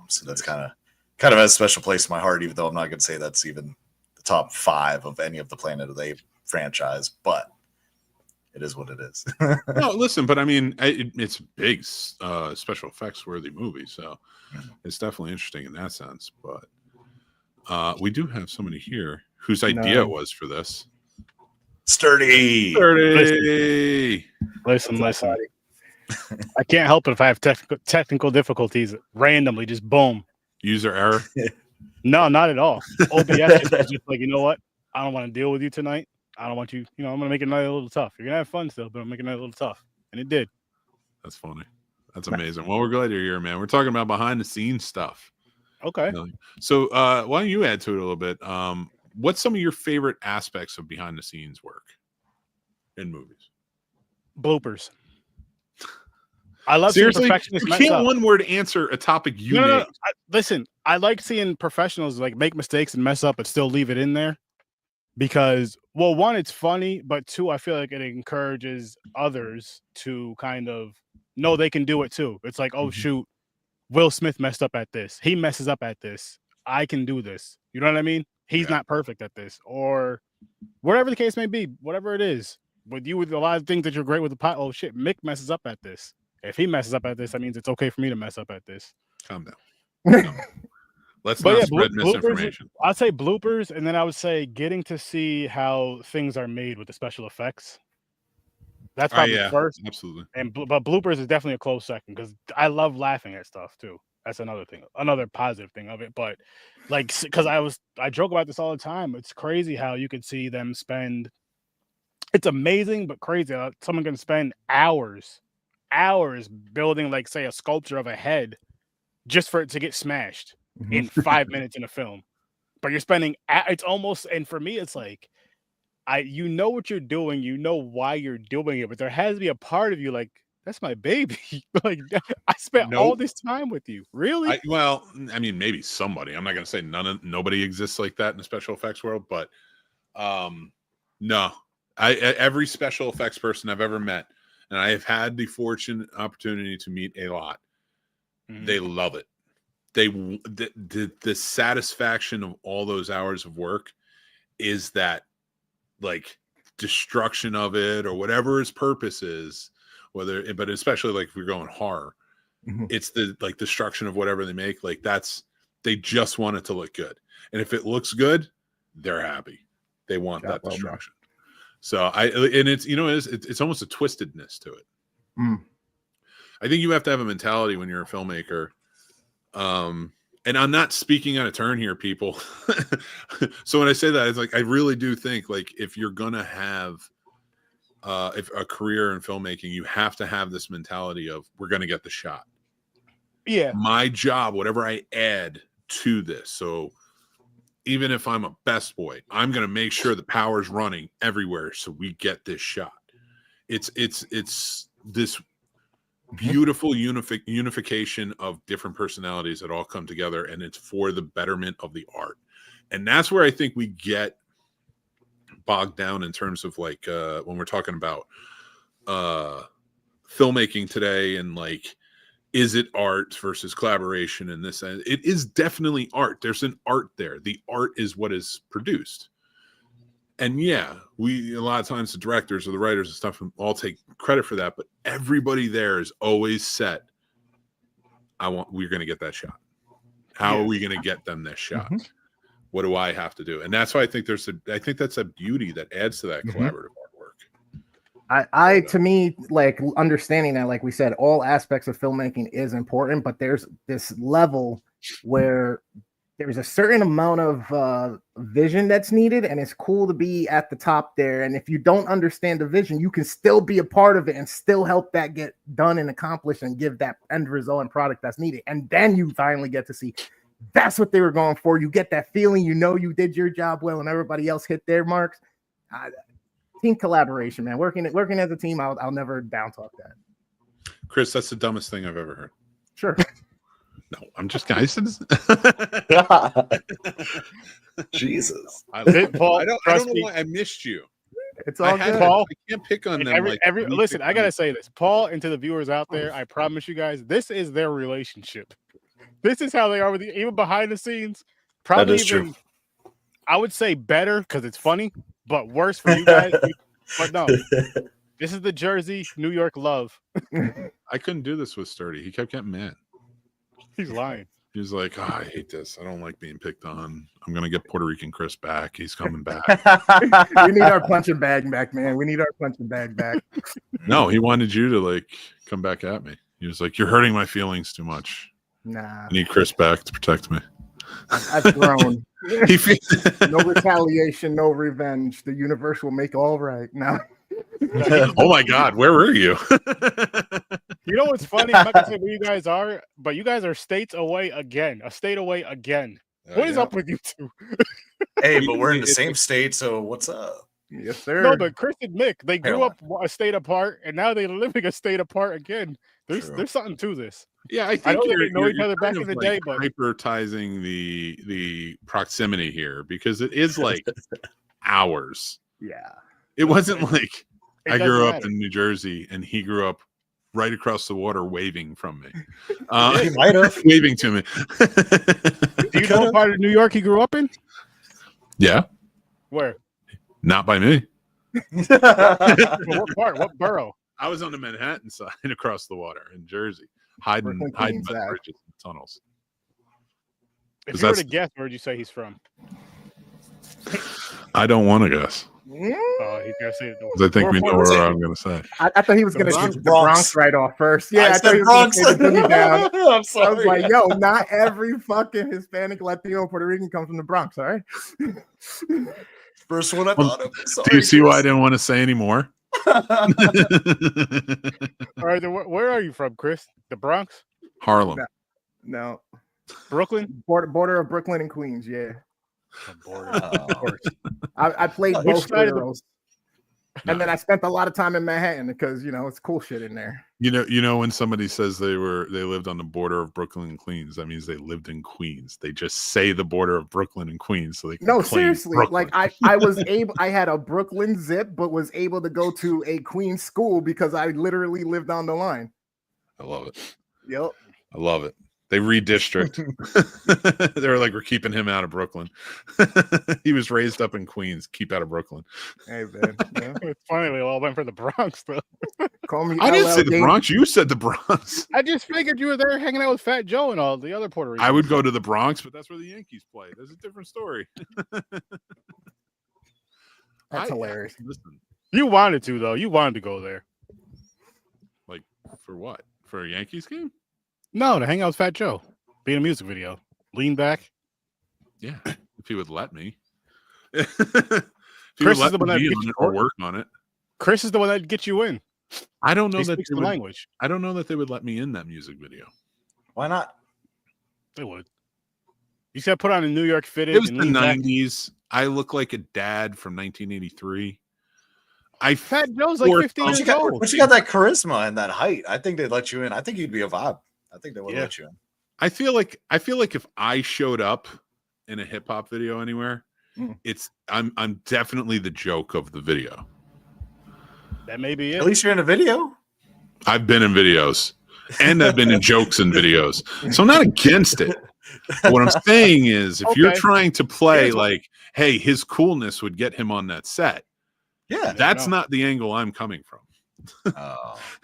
So that's kind of has a special place in my heart, even though I'm not going to say that's even the top 5 of any of the Planet of the Apes franchise, but it is what it is. No, listen, but I mean, it's big special effects worthy movie, so it's definitely interesting in that sense. But we do have somebody here whose idea it was for this. Sturdy. Listen. I can't help it if I have technical difficulties. Randomly, just boom. User error. No, not at all. OBS is just like, you know what? I don't want to deal with you tonight. I don't want you. I'm going to make it a little tough. You're going to have fun still, but I'm making it a little tough. And it did. That's funny. That's amazing. Well, we're glad you're here, man. We're talking about behind the scenes stuff. Okay. So why don't you add to it a little bit? What's some of your favorite aspects of behind the scenes work in movies? Bloopers. I love Seriously, seeing perfectionists you mess can't up. one word answer a topic you No. made. Listen, I like seeing professionals like make mistakes and mess up, but still leave it in there. Because, well, 1, it's funny, but 2, I feel like it encourages others to kind of know they can do it too. It's like, oh, shoot, Will Smith messed up at this. He messes up at this. I can do this. You know what I mean? He's not perfect at this. Or whatever the case may be, whatever it is. With you, with a lot of things that you're great with the pot, oh, shit, Mick messes up at this. If he messes up at this, that means it's okay for me to mess up at this. Calm down. Let's not spread misinformation. I'd say bloopers, and then I would say getting to see how things are made with the special effects. That's probably first. Absolutely. But bloopers is definitely a close second because I love laughing at stuff too. That's another thing, another positive thing of it. But like, because I joke about this all the time. It's crazy how you could see them spend. It's amazing, but crazy. Someone can spend hours building, like, say, a sculpture of a head just for it to get smashed in 5 minutes in a film. But you're spending, it's almost, and for me, it's like, you know what you're doing, you know why you're doing it, but there has to be a part of you like, that's my baby. Like, I spent all this time with you. Really? Well, I mean, maybe somebody. I'm not going to say nobody exists like that in the special effects world, but no. Every special effects person I've ever met, and I have had the opportunity to meet a lot, they love it. The satisfaction of all those hours of work is that, like, destruction of it or whatever its purpose is, but especially like if we're going horror, it's the like destruction of whatever they make. Like they just want it to look good, and if it looks good, they're happy. They want that destruction. So it's it's almost a twistedness to it. I think you have to have a mentality when you're a filmmaker. And I'm not speaking out of turn here, people. So when I say that, it's like, I really do think, like, if you're going to have if a career in filmmaking, you have to have this mentality of, we're going to get the shot. Yeah. My job, whatever I add to this. So even if I'm a best boy, I'm going to make sure the power's running everywhere so we get this shot. It's this beautiful unification of different personalities that all come together, and it's for the betterment of the art. And that's where I think we get bogged down in terms of, like, when we're talking about filmmaking today, and, like, is it art versus collaboration in this? It is definitely art. There's an art there. The art is what is produced. And yeah, a lot of times the directors or the writers and stuff all take credit for that, but everybody there is always set. we're going to get that shot. How are we going to get them this shot? What do I have to do? And that's why I think that's a beauty that adds to that collaborative artwork. To me, like understanding that, like we said, all aspects of filmmaking is important, but there's this level where there's a certain amount of vision that's needed, and it's cool to be at the top there. And if you don't understand the vision, you can still be a part of it and still help that get done and accomplished and give that end result and product that's needed. And then you finally get to see that's what they were going for. You get that feeling, you did your job well, and everybody else hit their marks. Team collaboration, man. Working as a team, I'll never down talk that. Chris, that's the dumbest thing I've ever heard. Sure. No, I'm just guys. Jesus. I don't know Trust me. why I missed you. It's all good. Paul. I can't pick on them. Listen, I gotta say this, Paul, and to the viewers out there, I promise you guys, this is their relationship. This is how they are with you, even behind the scenes. Probably That is even, true. I would say better because it's funny, but worse for you guys. But no, this is the Jersey, New York love. I couldn't do this with Sturdy. He kept getting mad. He's lying. He was like, I hate this. I don't like being picked on. I'm going to get Puerto Rican Chris back. He's coming back. We need our punching bag back, man. We need our punching bag back. No, he wanted you to like come back at me. He was like, you're hurting my feelings too much. Nah. I need Chris back to protect me. I've grown. He fe- No retaliation, no revenge. The universe will make all right. Now, Oh my God, where were you? You know what's funny? I'm not gonna say where you guys are, but you guys are states away again. A state away again. What is up with you two? Hey, but we're in the same state, so what's up? yes, sir. No, but Chris and Mick, they grew Hell. up a state apart, and now they're living a state apart again. True. There's something to this. Yeah, I I think know they you're, didn't know each you're other back kind in of, the day, but hypertizing the proximity here because it is like hours. Yeah. It wasn't like it I doesn't grew up matter. in New Jersey and he grew up right across the water waving from me. He might have. Waving to me. Do you know what part of New York he grew up in? Yeah, Where? not by me. What part? What borough? I was on the Manhattan side across the water in Jersey, hiding Brooklyn, by Queens, the Ave. bridges and tunnels. If 'Cause you were to that's- guess, where'd you say he's from? I don't want to guess Oh, he's gonna say it. because I think we know where I'm going to say. I thought he was going to Bronx. get the Bronx right off first. Yeah, I thought said he was going to Bronx. say the boogie down. I'm I was sorry. like, yo, not every fucking Hispanic, Latino, Puerto Rican comes from the Bronx, all right? First one I Well, thought of. Sorry, Do you see why I Chris. didn't want to say anymore? All right, then where are you from, Chris? The Bronx, Harlem. No. Brooklyn. Border of Brooklyn and Queens, yeah. Of course. I played Which both side of the- boroughs. And then I spent a lot of time in Manhattan because, it's cool shit in there. You know when somebody says they lived on the border of Brooklyn and Queens, that means they lived in Queens. They just say the border of Brooklyn and Queens so they can No, claim seriously. Brooklyn. Like I had a Brooklyn zip, but was able to go to a Queens school because I literally lived on the line. I love it. Yep. I love it. They redistrict. They were like, we're keeping him out of Brooklyn. He was raised up in Queens. Keep out of Brooklyn. Hey, man. Yeah. It's funny we all went for the Bronx, though. Call me I didn't say the LL Bronx. You said the Bronx. I just figured you were there hanging out with Fat Joe and all the other Puerto Ricans. I would go to the Bronx, but that's where the Yankees play. That's a different story. That's hilarious. Listen, You wanted to, though. You wanted to go there. like for what? For a Yankees game? No, to hang out with Fat Joe. Be in a music video. Lean back. Yeah, if he would let me. If he Chris would is the let one me that be gets on you it or work. work on it. Chris is the one that gets you in. I don't know He that speaks they the would, language. I don't know that they would let me in that music video. Why not? They would. You said put on a New York fitted. It was and the lean back. 90s. I look like a dad from 1983. Fat Joe's like Or 15 But years you got, old. but you got that charisma and that height. I think they'd let you in. I think you'd be a vibe. I think they would Yeah. let you in. I feel like if I showed up in a hip hop video anywhere, I'm definitely the joke of the video. That may be At it. least you're in a video. I've been in videos and I've been in jokes in videos. So I'm not against it. But what I'm saying is if you're Okay. trying to play Here's what- like, hey, his coolness would get him on that set. Yeah. That's know. not the angle I'm coming from.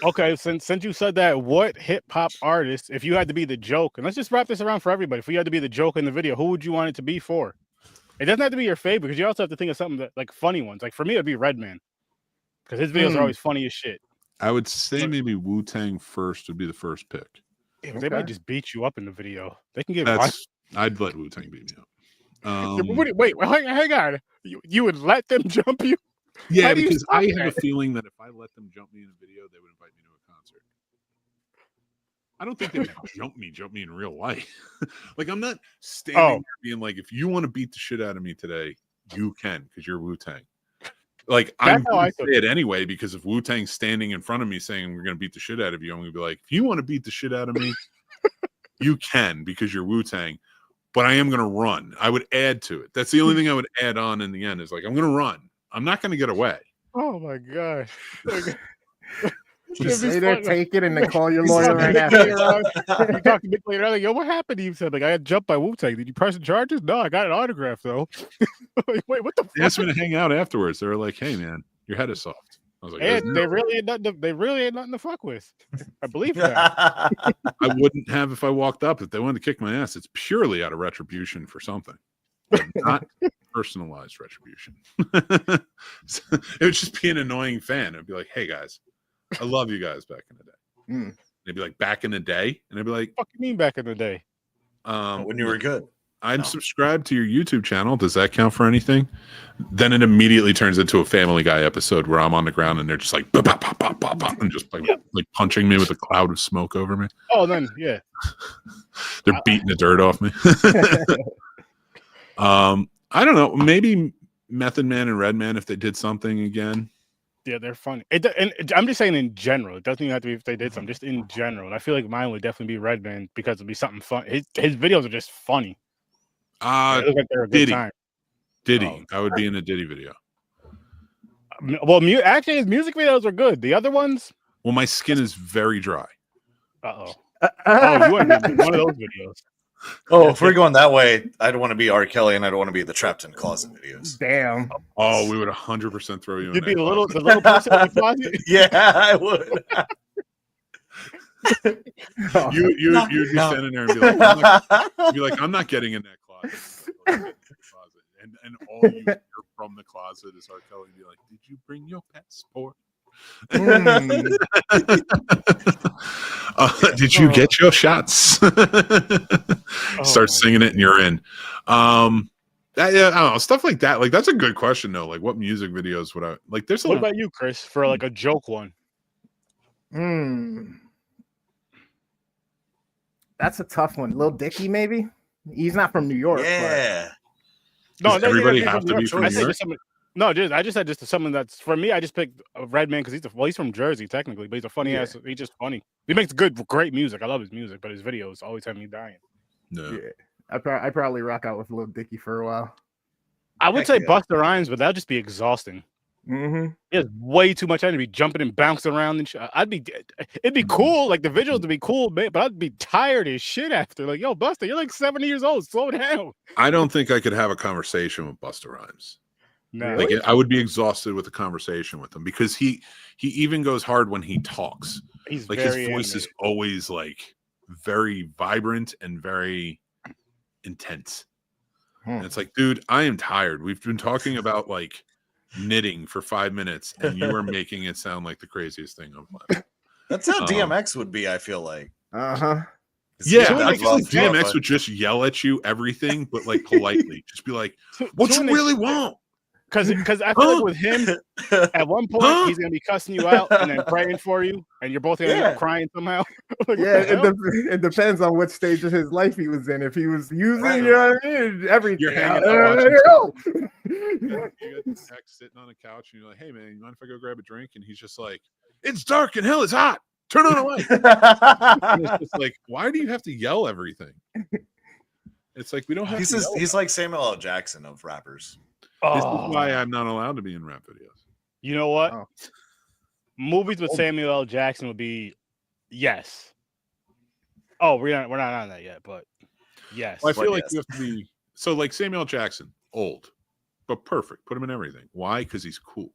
Okay, since you said that, what hip hop artist, if you had to be the joke, and let's just wrap this around for everybody, if you had to be the joke in the video, who would you want it to be for? It doesn't have to be your favorite, because you also have to think of something that like funny ones. Like for me, it'd be Redman, because his videos are always funny as shit. I would say maybe Wu-Tang first would be the first pick. Yeah, but they might just beat you up in the video. They can get violent. I'd let Wu-Tang beat me up. Wait, hang on. You would let them jump you? Yeah, because I have a feeling that if I let them jump me in a video, they would invite me to a concert. I don't think they would jump me in real life. Like, I'm not standing there being like, if you want to beat the shit out of me today, you can, because you're Wu-Tang. Like, I'm going to say it anyway, because if Wu-Tang's standing in front of me saying we're going to beat the shit out of you, I'm going to be like, if you want to beat the shit out of me, you can, because you're Wu-Tang. But I am going to run. I would add to it. That's the only thing I would add on in the end, is like, I'm going to run. I'm not going to get away. Oh my gosh. Just say there, take it, and then call your lawyer right after. You talk to Mick later, like, yo, what happened to you? Said, like, I got jumped by Wu-Tang. Did you press the charges? No, I got an autograph, though. Like, wait, what the fuck? They asked me to hang out afterwards. They were like, hey, man, your head is soft. I was like, and they really ain't nothing to fuck with. I believe that. I wouldn't have if I walked up. If they wanted to kick my ass, it's purely out of retribution for something. Not personalized retribution. So it would just be an annoying fan. It'd be like, hey guys, I love you guys back in the day. They'd be like, back in the day? And I'd be like, what do you mean back in the day? When you were good. I'm subscribed to your YouTube channel. Does that count for anything? Then it immediately turns into a Family Guy episode where I'm on the ground and they're just like, bah, bah, bah, bah, bah, bah, and just like punching me with a cloud of smoke over me. Oh, then, yeah. They're beating the dirt off me. I don't know. Maybe Method Man and Redman, if they did something again. Yeah, they're funny. And I'm just saying in general. It doesn't even have to be if they did something. Just in general. And I feel like mine would definitely be Redman, because it'd be something fun. His videos are just funny. Like they're a good Diddy. time. Diddy. I would be in a Diddy video. Well, actually, his music videos are good. The other ones. Well, my skin is very dry. Oh, you want to be one of those videos? Oh, if we're going that way, I don't want to be R. Kelly, and I don't want to be the Trapped in Closet videos. Damn. Oh, we would 100% throw you in. You'd be the little person in the closet. Yeah, I would. You'd be standing there and be like, I'm not getting in that closet. And all you hear from the closet is R. Kelly be like, did you bring your passport? Did you get your shots? Start singing it and you're in. I don't know, stuff like that. Like, that's a good question though. Like, what music videos would I like? There's What about you, Chris, for like a joke one? That's a tough one. Lil Dicky, maybe. He's not from New York. Yeah. No, does everybody have to be from New York? No, I just said just someone that's for me. I just picked Redman because he's from Jersey technically, but he's a funny ass. He's just funny. He makes great music. I love his music, but his videos always have me dying. No. Yeah, I probably rock out with Lil Dicky for a while. I would say Busta Rhymes, but that'd just be exhausting. He has way too much energy, jumping and bouncing around and shit. It'd be cool, like the visuals would be cool, but I'd be tired as shit after. Like, yo, Busta, you're like 70 years old. Slow down. I don't think I could have a conversation with Busta Rhymes. No. Like, I would be exhausted with a conversation with him, because he even goes hard when he talks. He's like, his voice is always like very vibrant and very intense. And it's like, dude, I am tired. We've been talking about like knitting for 5 minutes and you are making it sound like the craziest thing on planet. That's how DMX would be, I feel like. Yeah, I feel like DMX would just yell at you everything, but like politely. Just be like, what you really want? Because I feel like with him, at one point, he's going to be cussing you out and then praying for you, and you're both going to end up crying somehow. Like, it depends on what stage of his life he was in. If he was using, you know what I mean? Everything. You're hanging out watching you got the ex sitting on the couch, and you're like, hey, man, you mind if I go grab a drink? And he's just like, it's dark and hell is hot. Turn on a light. And it's just like, why do you have to yell everything? It's like, we don't have He's like Samuel L. Jackson of rappers. This is why I'm not allowed to be in rap videos. You know what? Movies with Samuel L. Jackson would be yes. Oh, we're not on that yet, but yes. Well, I feel like you have to be so like Samuel L. Jackson, old, but perfect. Put him in everything. Why? Because he's cool.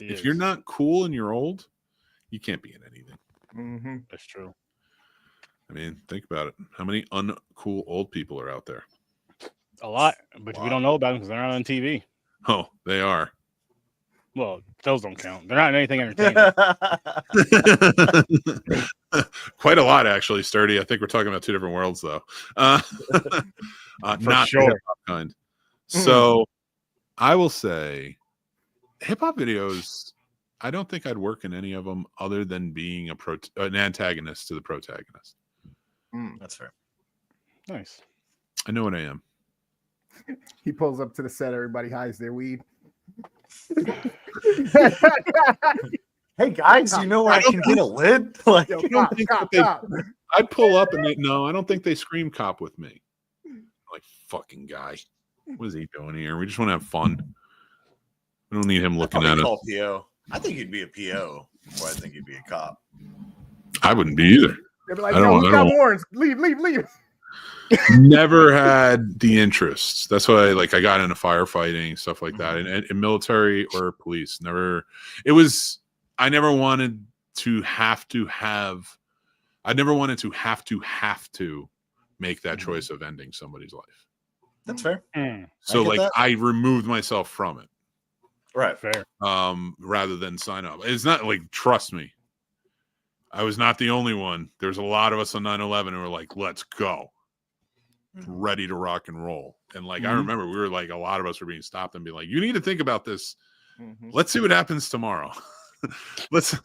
If you're not cool and you're old, you can't be in anything. Mm-hmm. That's true. I mean, think about it. How many uncool old people are out there? A lot, but we don't know about them because they're not on TV. Oh, they are. Well, those don't count. They're not in anything entertaining. Quite a lot, actually, Sturdy. I think we're talking about two different worlds, though. Not sure. the hip-hop kind. So I will say hip-hop videos, I don't think I'd work in any of them other than being an antagonist to the protagonist. That's fair. Nice. I know what I am. He pulls up to the set. Everybody hides their weed. Hey guys, you know where I can get a lid? Like, Yo, I don't cop, think cop, that cop. I'd pull up and no, I don't think they scream cop with me. Like, fucking guy. What is he doing here? We just want to have fun. We don't need him looking at us. call PO. I think you'd be a PO, or I think you'd be a cop. I wouldn't be either. They'd be like, I yo, don't- we I got don't- warrants. Leave. Never had the interests. That's why I got into firefighting, stuff like that. And in military or police, never. It was. I never wanted to have to make that choice of ending somebody's life. That's fair. So get that. I removed myself from it. Right. Fair. Rather than sign up. It's not like, trust me, I was not the only one. There's a lot of us on 9/11 who were like, let's go. Ready to rock and roll. And I remember we were a lot of us were being stopped and being like, you need to think about this. Let's see what happens tomorrow. let's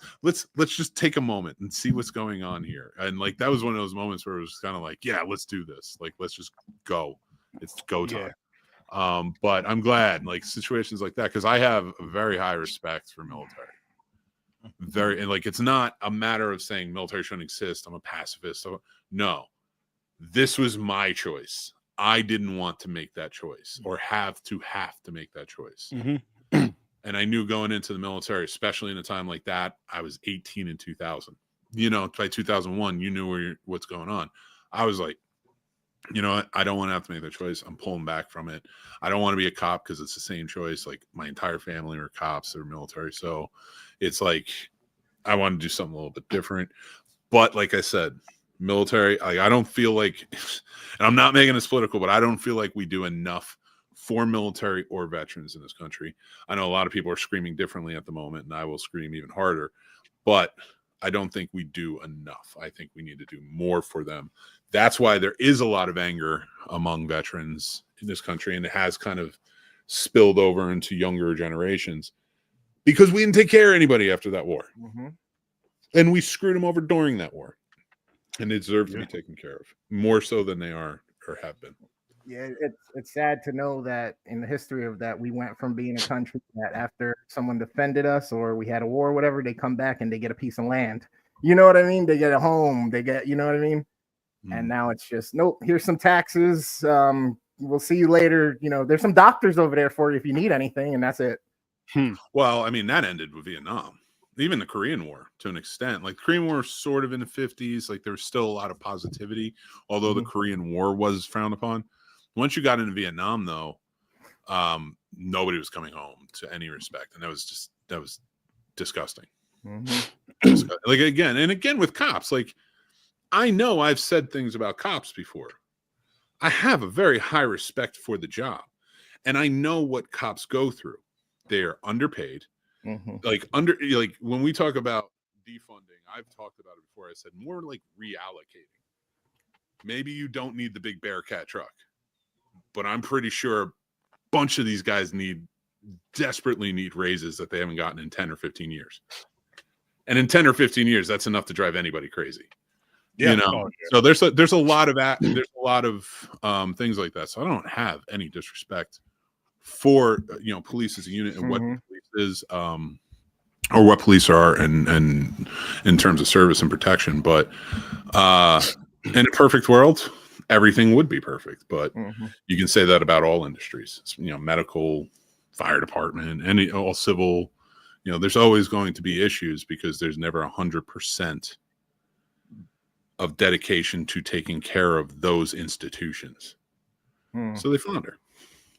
just take a moment and see what's going on here. And that was one of those moments where it was kind of like, yeah, let's do this. Let's just go. It's go time. Yeah. But I'm glad situations like that, because I have a very high respect for military. It's not a matter of saying military shouldn't exist. I'm a pacifist. So no, this was my choice. I didn't want to make that choice or have to make that choice. And I knew going into the military, especially in a time like that, I was 18 in 2000. By 2001, you knew what's going on. I was like, you know what? I don't want to have to make that choice. I'm pulling back from it. I don't want to be a cop because it's the same choice. My entire family were cops or military. So it's I want to do something a little bit different. But like I said, military, I don't feel like, and I'm not making this political, but I don't feel like we do enough for military or veterans in this country. I know a lot of people are screaming differently at the moment, and I will scream even harder, but I don't think we do enough. I think we need to do more for them. That's why there is a lot of anger among veterans in this country, and it has kind of spilled over into younger generations because we didn't take care of anybody after that war. And we screwed them over during that war, and they deserve to be taken care of more so than they are or have been. Yeah, it's sad to know that in the history of that, we went from being a country that after someone defended us or we had a war or whatever, they come back and they get a piece of land. You know what I mean? They get a home. They get, you know what I mean? And now it's just, nope, here's some taxes. We'll see you later. There's some doctors over there for you if you need anything, and that's it. Well, I mean, that ended with Vietnam. Even the Korean War, to an extent. The Korean War was sort of in the 50s. There was still a lot of positivity, although the Korean War was frowned upon. Once you got into Vietnam, though, nobody was coming home to any respect, and that was disgusting. Again with cops, I know I've said things about cops before. I have a very high respect for the job, and I know what cops go through. They are underpaid. When we talk about defunding, I've talked about it before. I said more reallocating. Maybe you don't need the big Bearcat truck, but I'm pretty sure a bunch of these guys desperately need raises that they haven't gotten in 10 or 15 years. And in 10 or 15 years, that's enough to drive anybody crazy. Yeah. So there's a lot of things like that. So I don't have any disrespect for police as a unit and what police is or what police are and in terms of service and protection. But in a perfect world, everything would be perfect. But you can say that about all industries. Medical, fire department, all civil. There's always going to be issues because there's never 100% of dedication to taking care of those institutions. So they flounder.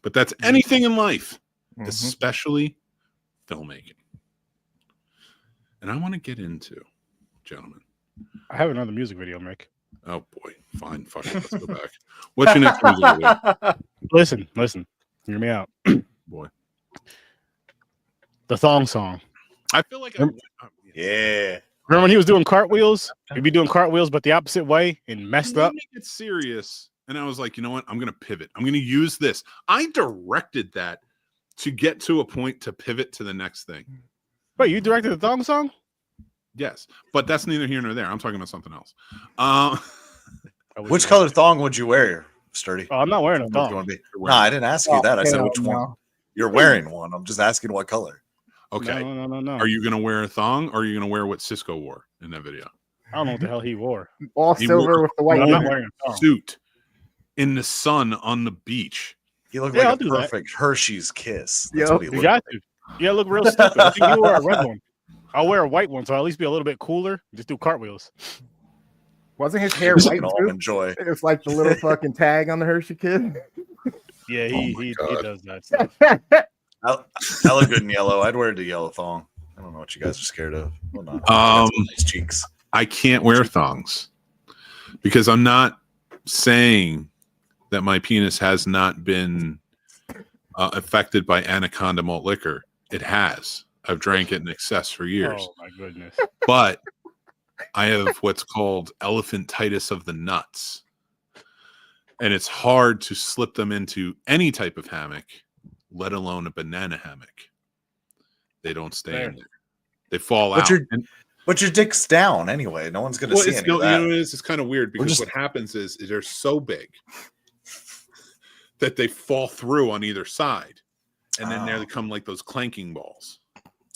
But that's anything in life, especially filmmaking. and I want to get into, gentlemen. I have another music video, Mick. Oh boy, fine, fuck it, let's go back. What's your next music video? Listen, hear me out. Boy, The thong song. I feel like Yeah. Remember when he was doing cartwheels? He'd be doing cartwheels, but the opposite way and messed up. Make it serious, and I was like, you know what? I'm gonna pivot. I'm gonna use this. I directed that to get to a point to pivot to the next thing. Wait, you directed the thong song? Yes, but that's neither here nor there. I'm talking about something else. Which color thong would you wear, Sturdy? Oh, I'm not wearing a Which one thong. would you wanna be? No, I didn't ask you that. I said which one. No. You're wearing one. I'm just asking what color. Okay. No. Are you gonna wear a thong, or are you gonna wear what Cisco wore in that video? I don't know what the hell he wore. All He silver wore- with the white. No, I'm not ribbon. wearing a thong. Suit in the sun on the beach. He looked Yeah, I'll like a do that. perfect Hershey's kiss. That's Yo. what he You looked got like. to. Yeah, look real stupid. I think you wore a red one. I'll wear a white one, so I'll at least be a little bit cooler. Just do cartwheels. Wasn't his hair We white can all too? enjoy. It was like the little fucking tag on the Hershey kid. Yeah, Oh he my he God. does that stuff. I look good in yellow. I'd wear the yellow thong. I don't know what you guys are scared of. Well, no, nice cheeks. I can't wear thongs because I'm not saying that my penis has not been affected by anaconda malt liquor. It has. I've drank it in excess for years, Oh my goodness. but I have what's called elephantitis of the nuts, and it's hard to slip them into any type of hammock, let alone a banana hammock. They don't stay in there. They fall out. But your dick's down anyway. No one's gonna see any of that. It's kind of weird because what happens is they're so big that they fall through on either side, and then there they come like those clanking balls.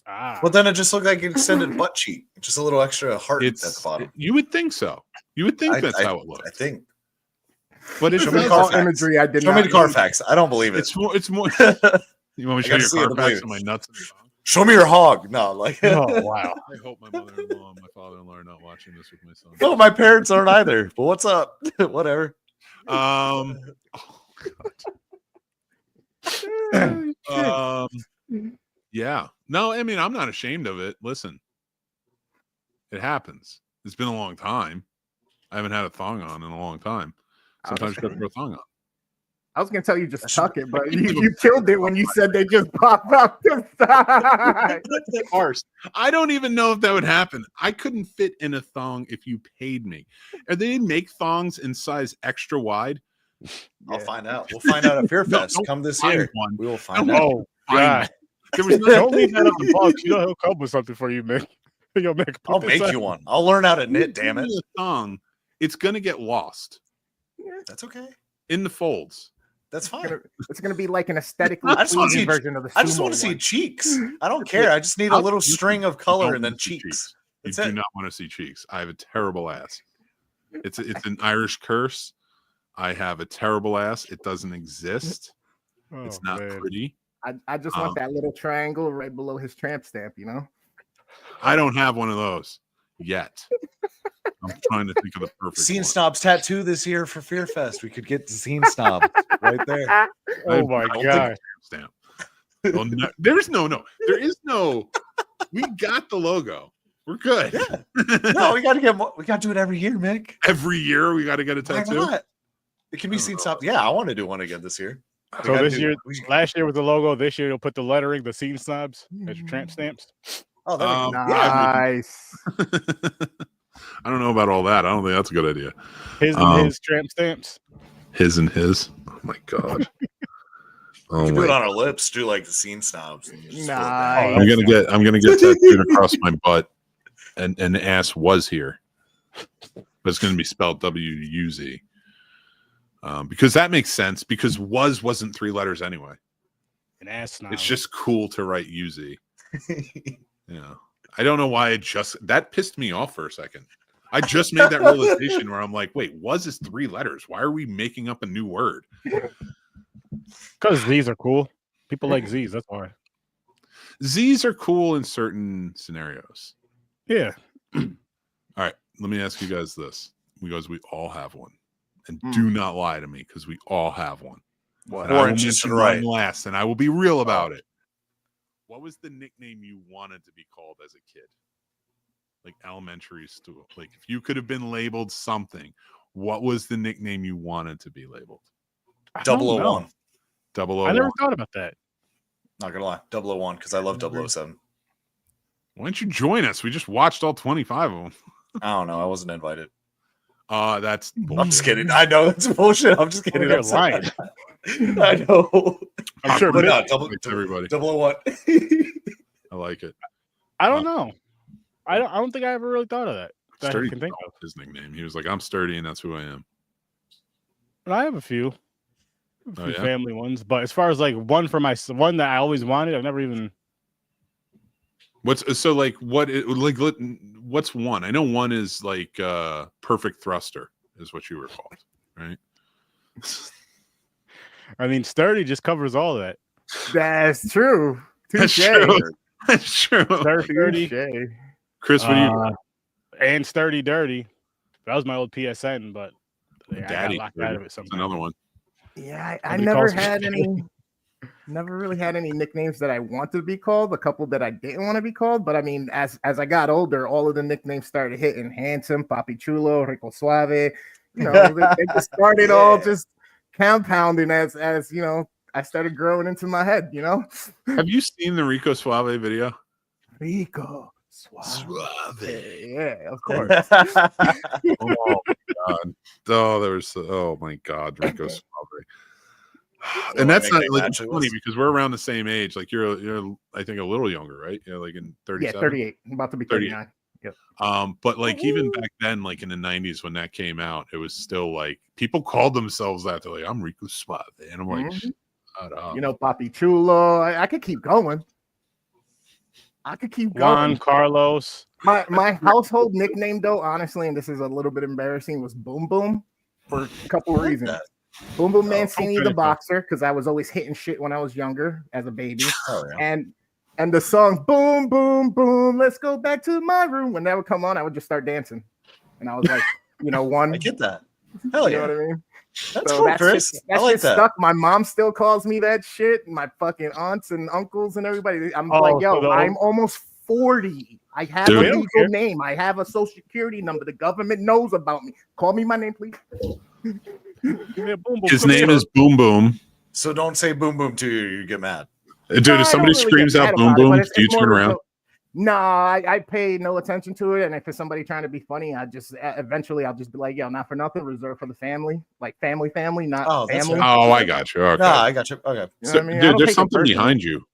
Well, then it just looked like an extended butt cheek. Just a little extra heart at the bottom. You would think so. You would think that's how it looks. I think. But it's Show me not Carfax. imagery I did Show not me the use. Carfax. I don't believe it. It's more. You want me to show I gotta you see it to Carfax believe and my it. nuts in the thong? Show me your hog. No, like. Oh wow. I hope my mother-in-law and my father-in-law are not watching this with my son. No, my parents aren't either. But what's up? Whatever. Oh God. Yeah. No, I mean, I'm not ashamed of it. Listen, it happens. It's been a long time. I haven't had a thong on in a long time. Sometimes you got to throw a thong on. I was gonna tell you just tuck it, but you killed it when you said they just pop up to the side. Arse. I don't even know if that would happen. I couldn't fit in a thong if you paid me. Are they make thongs in size extra wide? I'll find out. We'll find out at Fear Fest. don't Come this find year. one. We will find No. out. Oh God. There was Don't leave that up to Bugs. You know he'll come with something for you, Mick. Yo, Mick, put I'll this make up. you one. I'll learn how to knit, damn it. A thong, it's gonna get lost That's okay. in the folds. That's fine. It's gonna be like an aesthetically I just wanna pleasing see- version of the I just sumo want to see one. cheeks. I don't care. I just need a little string of color and then cheeks. You That's do it. not want to see cheeks. I have a terrible ass. It's an Irish curse. I have a terrible ass. It doesn't exist. Oh, It's not man. pretty. I just want that little triangle right below his tramp stamp, you know? I don't have one of those yet. I'm trying to think of the perfect Scene one. Snobs tattoo this year for Fear Fest. We could get the Scene Snob right there. Oh my I don't think God. it's a stamp. Well, there is no. We got the logo. We're good. No, we got to get more. We got to do it every year, Mick. Every year we got to get a Why tattoo. not? It can be Scene Snobs. Yeah, I want to do one again this year. We So gotta this do- year, we- last year with the logo, this year you'll put the lettering, the scene snobs as your tramp stamps. Oh, there we go. Nice. I don't know about all that. I don't think that's a good idea. His and his tramp stamps. His and his. Oh my god. Oh You can do it my. on our lips. Do like the Scene Snobs. And you just fill it Nice. down. I'm gonna get tattooed across my butt, and ass was here, but it's gonna be spelled W-U-Z. Because that makes sense. Because wasn't 3 letters anyway. An ass snob. It's just cool to write UZ. Yeah. I don't know why that pissed me off for a second. I just made that realization where I'm like, wait, was is 3 letters? Why are we making up a new word? because Z's are cool. People like Z's. That's why. Z's are cool in certain scenarios. Yeah. All right, let me ask you guys this, because we all have one, and do not lie to me, because we all have one. What? And I 4 will inches to mention the right. mine last, and I will be real about it. What was the nickname you wanted to be called as a kid? like elementary school. Like if you could have been labeled something, what was the nickname you wanted to be labeled? I don't know. 001. 001. I never thought about that. Not gonna lie, 001 because I love 007. Why don't you join us? We just watched all 25 of them. I don't know. I wasn't invited. That's I'm bullshit. just kidding. I know that's bullshit. I'm just kidding. You're I'm sorry. lying. I know. I'm sure, But Mick- no, Thanks, everybody. 001. I like it. I don't know. I don't think I ever really thought of that. That I Sturdy can think of. his nickname. He was like, I'm sturdy, and that's who I am. But I have a few Oh, yeah? family ones, but as far as like one that I always wanted, I've never even. What's one? I know one is like perfect thruster is what you were called, right? I mean, sturdy just covers all of that. That's true. That's Touche. true. That's true. Sturdy, Touche. Chris, what do you and sturdy dirty. That was my old PSN, but yeah, Daddy? I got locked out of it That's somehow. another one. Yeah, I Nobody never calls me had Daddy. any. Never really had any nicknames that I wanted to be called. A couple that I didn't want to be called, but I mean, as I got older, all of the nicknames started hitting: handsome, papi chulo, rico suave. You know, they just started all just compounding as you know. I started growing into my head. You know, Have you seen the Rico Suave video? Rico suave. Suave. Yeah, of course. Oh my god. Oh my god, Rico Suave. And that's not like it's funny because we're around the same age. Like you're I think a little younger, right? You're like in 37. Yeah, 38. I'm about to be 39. Yep. But like even back then, like in the 90s when that came out, it was still like people called themselves that. They're like, I'm Rico Suave. And I'm like, shut up. You know, papi chulo. I could keep going. I could keep Juan going. Carlos. My household nickname, though, honestly, and this is a little bit embarrassing, was Boom Boom for a couple of reasons. Boom Boom Mancini, okay. the boxer, because I was always hitting shit when I was younger as a baby. Oh, yeah. And the song Boom Boom Boom, let's go back to my room. When that would come on, I would just start dancing. And I was like, you know, one. I get that. Hell You yeah. know what I mean? That's So cool, that Chris. shit, I like that. stuck. My mom still calls me that shit. My fucking aunts and uncles and everybody. I'm Oh, like, yo, so I'm almost 40. I have Dude. a legal name. I have a social security number. The government knows about me. Call me my name, please. Yeah, boom, boom, His come name here. is Boom Boom. So don't say boom boom to you. You get mad. Dude, No, if I somebody don't really screams get out mad Boom about it, but Boom, it's do you more turn of a around? joke. No, I pay no attention to it. And if it's somebody trying to be funny, I just eventually I'll just be like, yo, not for nothing, reserved for the family. Like family, not Oh, that's family. right. Oh, I got you. Okay. Nah, I got you. Okay. You know So, what I mean? I dude, don't there's take it something personally. behind you,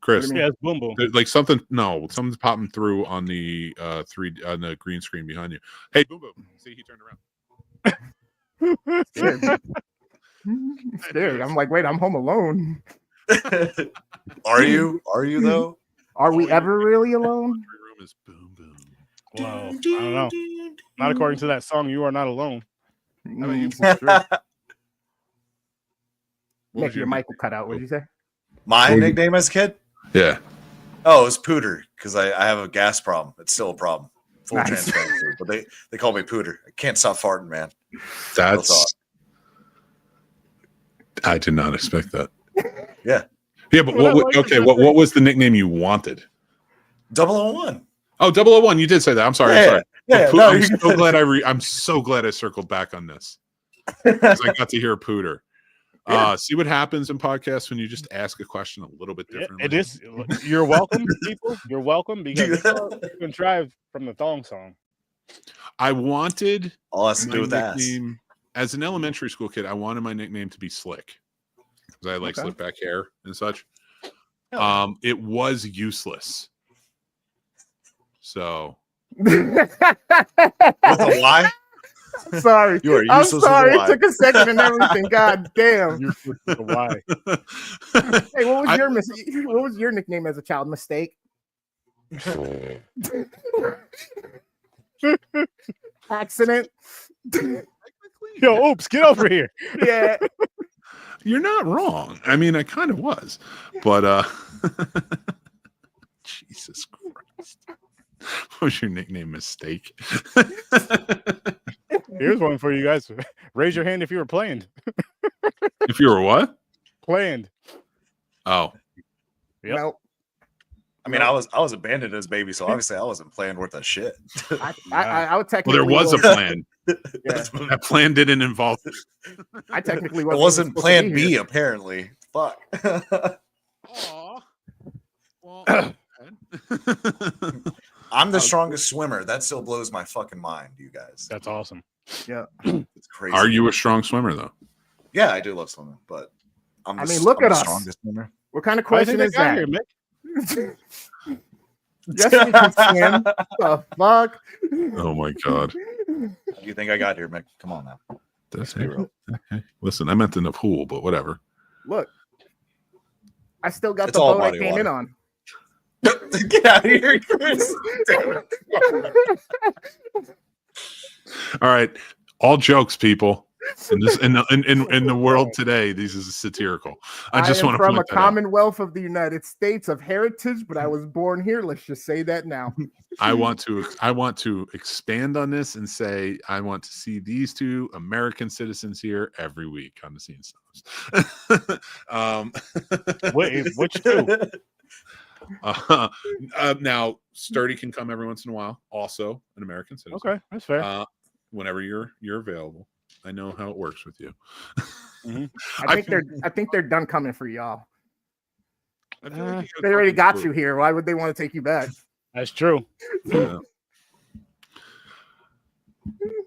Chris. What do Yeah, it's boom, boom. Like something's popping through on the on the green screen behind you. Hey, Boom Boom. See, he turned around. Scared. Scared. I'm like, wait, I'm home alone. Are you? Are you though? Are we ever really alone? Room is Boom Boom. Wow. I don't know. Not according to that song, You Are Not Alone. It's true. What Nick, was your mic will cut out. What did you say? My nickname as a kid? Yeah. Oh, it's Pooter because I have a gas problem. It's still a problem. Full Nice. transparency. But they call me Pooter. I can't stop farting, man. That's. I did not expect that. Yeah. Yeah, but what was the nickname you wanted? 001. Oh, 001. You did say that. I'm sorry. I'm sorry. Yeah, But no, I'm you so can- glad I'm so glad I circled back on this because I got to hear Pooter. See what happens in podcasts when you just ask a question a little bit Yeah, differently. it is. You're welcome, people. You're welcome because you can try from the thong song. I wanted All has to my do with ass. nickname as an elementary school kid. I wanted my nickname to be Slick because I had like Okay. slick back hair and such. Oh. It was useless. So With a Y? Sorry. You are I'm useless with a sorry. It Y. took a second and everything. God damn. You're why? Hey, what was your nickname as a child? Mistake. Accident. Yo, oops, get over here. Yeah. You're not wrong. I mean, I kind of was, but Jesus Christ. What was your nickname? Mistake. Here's one for you guys. Raise your hand if you were planned. If you were what? Planned. Oh, Yep. Nope. mean, I was abandoned as a baby, so obviously I wasn't playing worth a shit. I would Well, technically. there was a plan. Yeah. That plan didn't involve. I technically It wasn't wasn't Plan even B, supposed apparently. Fuck. Aw. Well, I'm the strongest swimmer. That still blows my fucking mind, you guys. That's awesome. to be here. It's crazy. are you a strong swimmer though? Yeah, I do love swimming, but I'm I the, mean, look I'm at the us. strongest swimmer. What kind of Why do you question think is they got that? here, Mick? Yes, we can swim. The fuck? Oh my god. How do you think I got here, Mick? Come on now. That's be real. okay. Listen, I meant in the pool, but whatever. Look, I still got It's the all boat I body came water. in on. Get out of here, Chris. Damn it. All right. All jokes, people. In this in the world today, this is satirical. I just am want to from a point that out. Commonwealth of the United States of heritage, but I was born here. Let's just say that now. I want to expand on this and say I want to see these two American citizens here every week on the Scene Snobs. Wait, which two? Now, Sturdy can come every once in a while. Also, an American citizen. Okay, that's fair. Whenever you're available, I know how it works with you. I think they're done coming for y'all. I feel like you They already got gotta you here. Why would they want to take you back? That's true.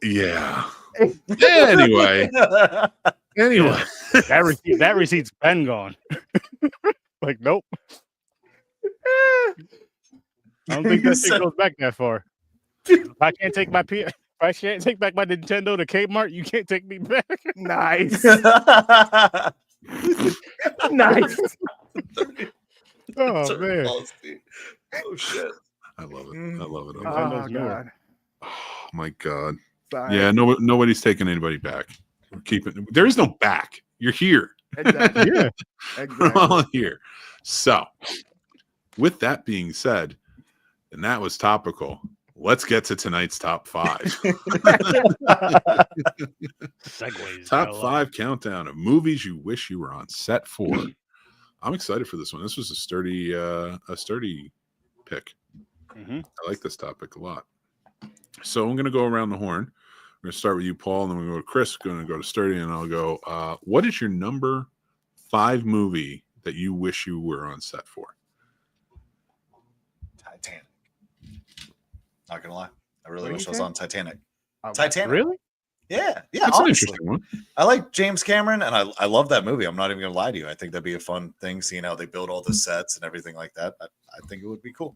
Yeah. Anyway. That receipt's been gone. Like, nope. I don't think that shit goes back that far. If I can't take my if I can't take back my Nintendo to Kmart, you can't take me back. Nice. Nice. Oh man. Oh shit. I love it. I love it. Oh, Nintendo's newer. God. Oh my god. Sorry. Yeah, nobody's taking anybody back. We're keeping. There is no back. You're here. Exactly. Yeah. We're Exactly. all here. So, with that being said, and that was topical. Let's get to tonight's top 5. Segues. Top 5 countdown of movies you wish you were on set for. I'm excited for this one. This was a sturdy pick. Mm-hmm. I like this topic a lot. So I'm going to go around the horn. We're going to start with you, Paul, and then we're going to go to Chris. Going to go to Sturdy, and I'll go. What is your number 5 movie that you wish you were on set for? Titanic. Not gonna lie, I really wish I was on Titanic. Oh, Titanic. Really? Yeah. That's an Honestly, interesting one. I like James Cameron, and I love that movie. I'm not even gonna lie to you. I think that'd be a fun thing, seeing how they build all the sets and everything like that. I think it would be cool.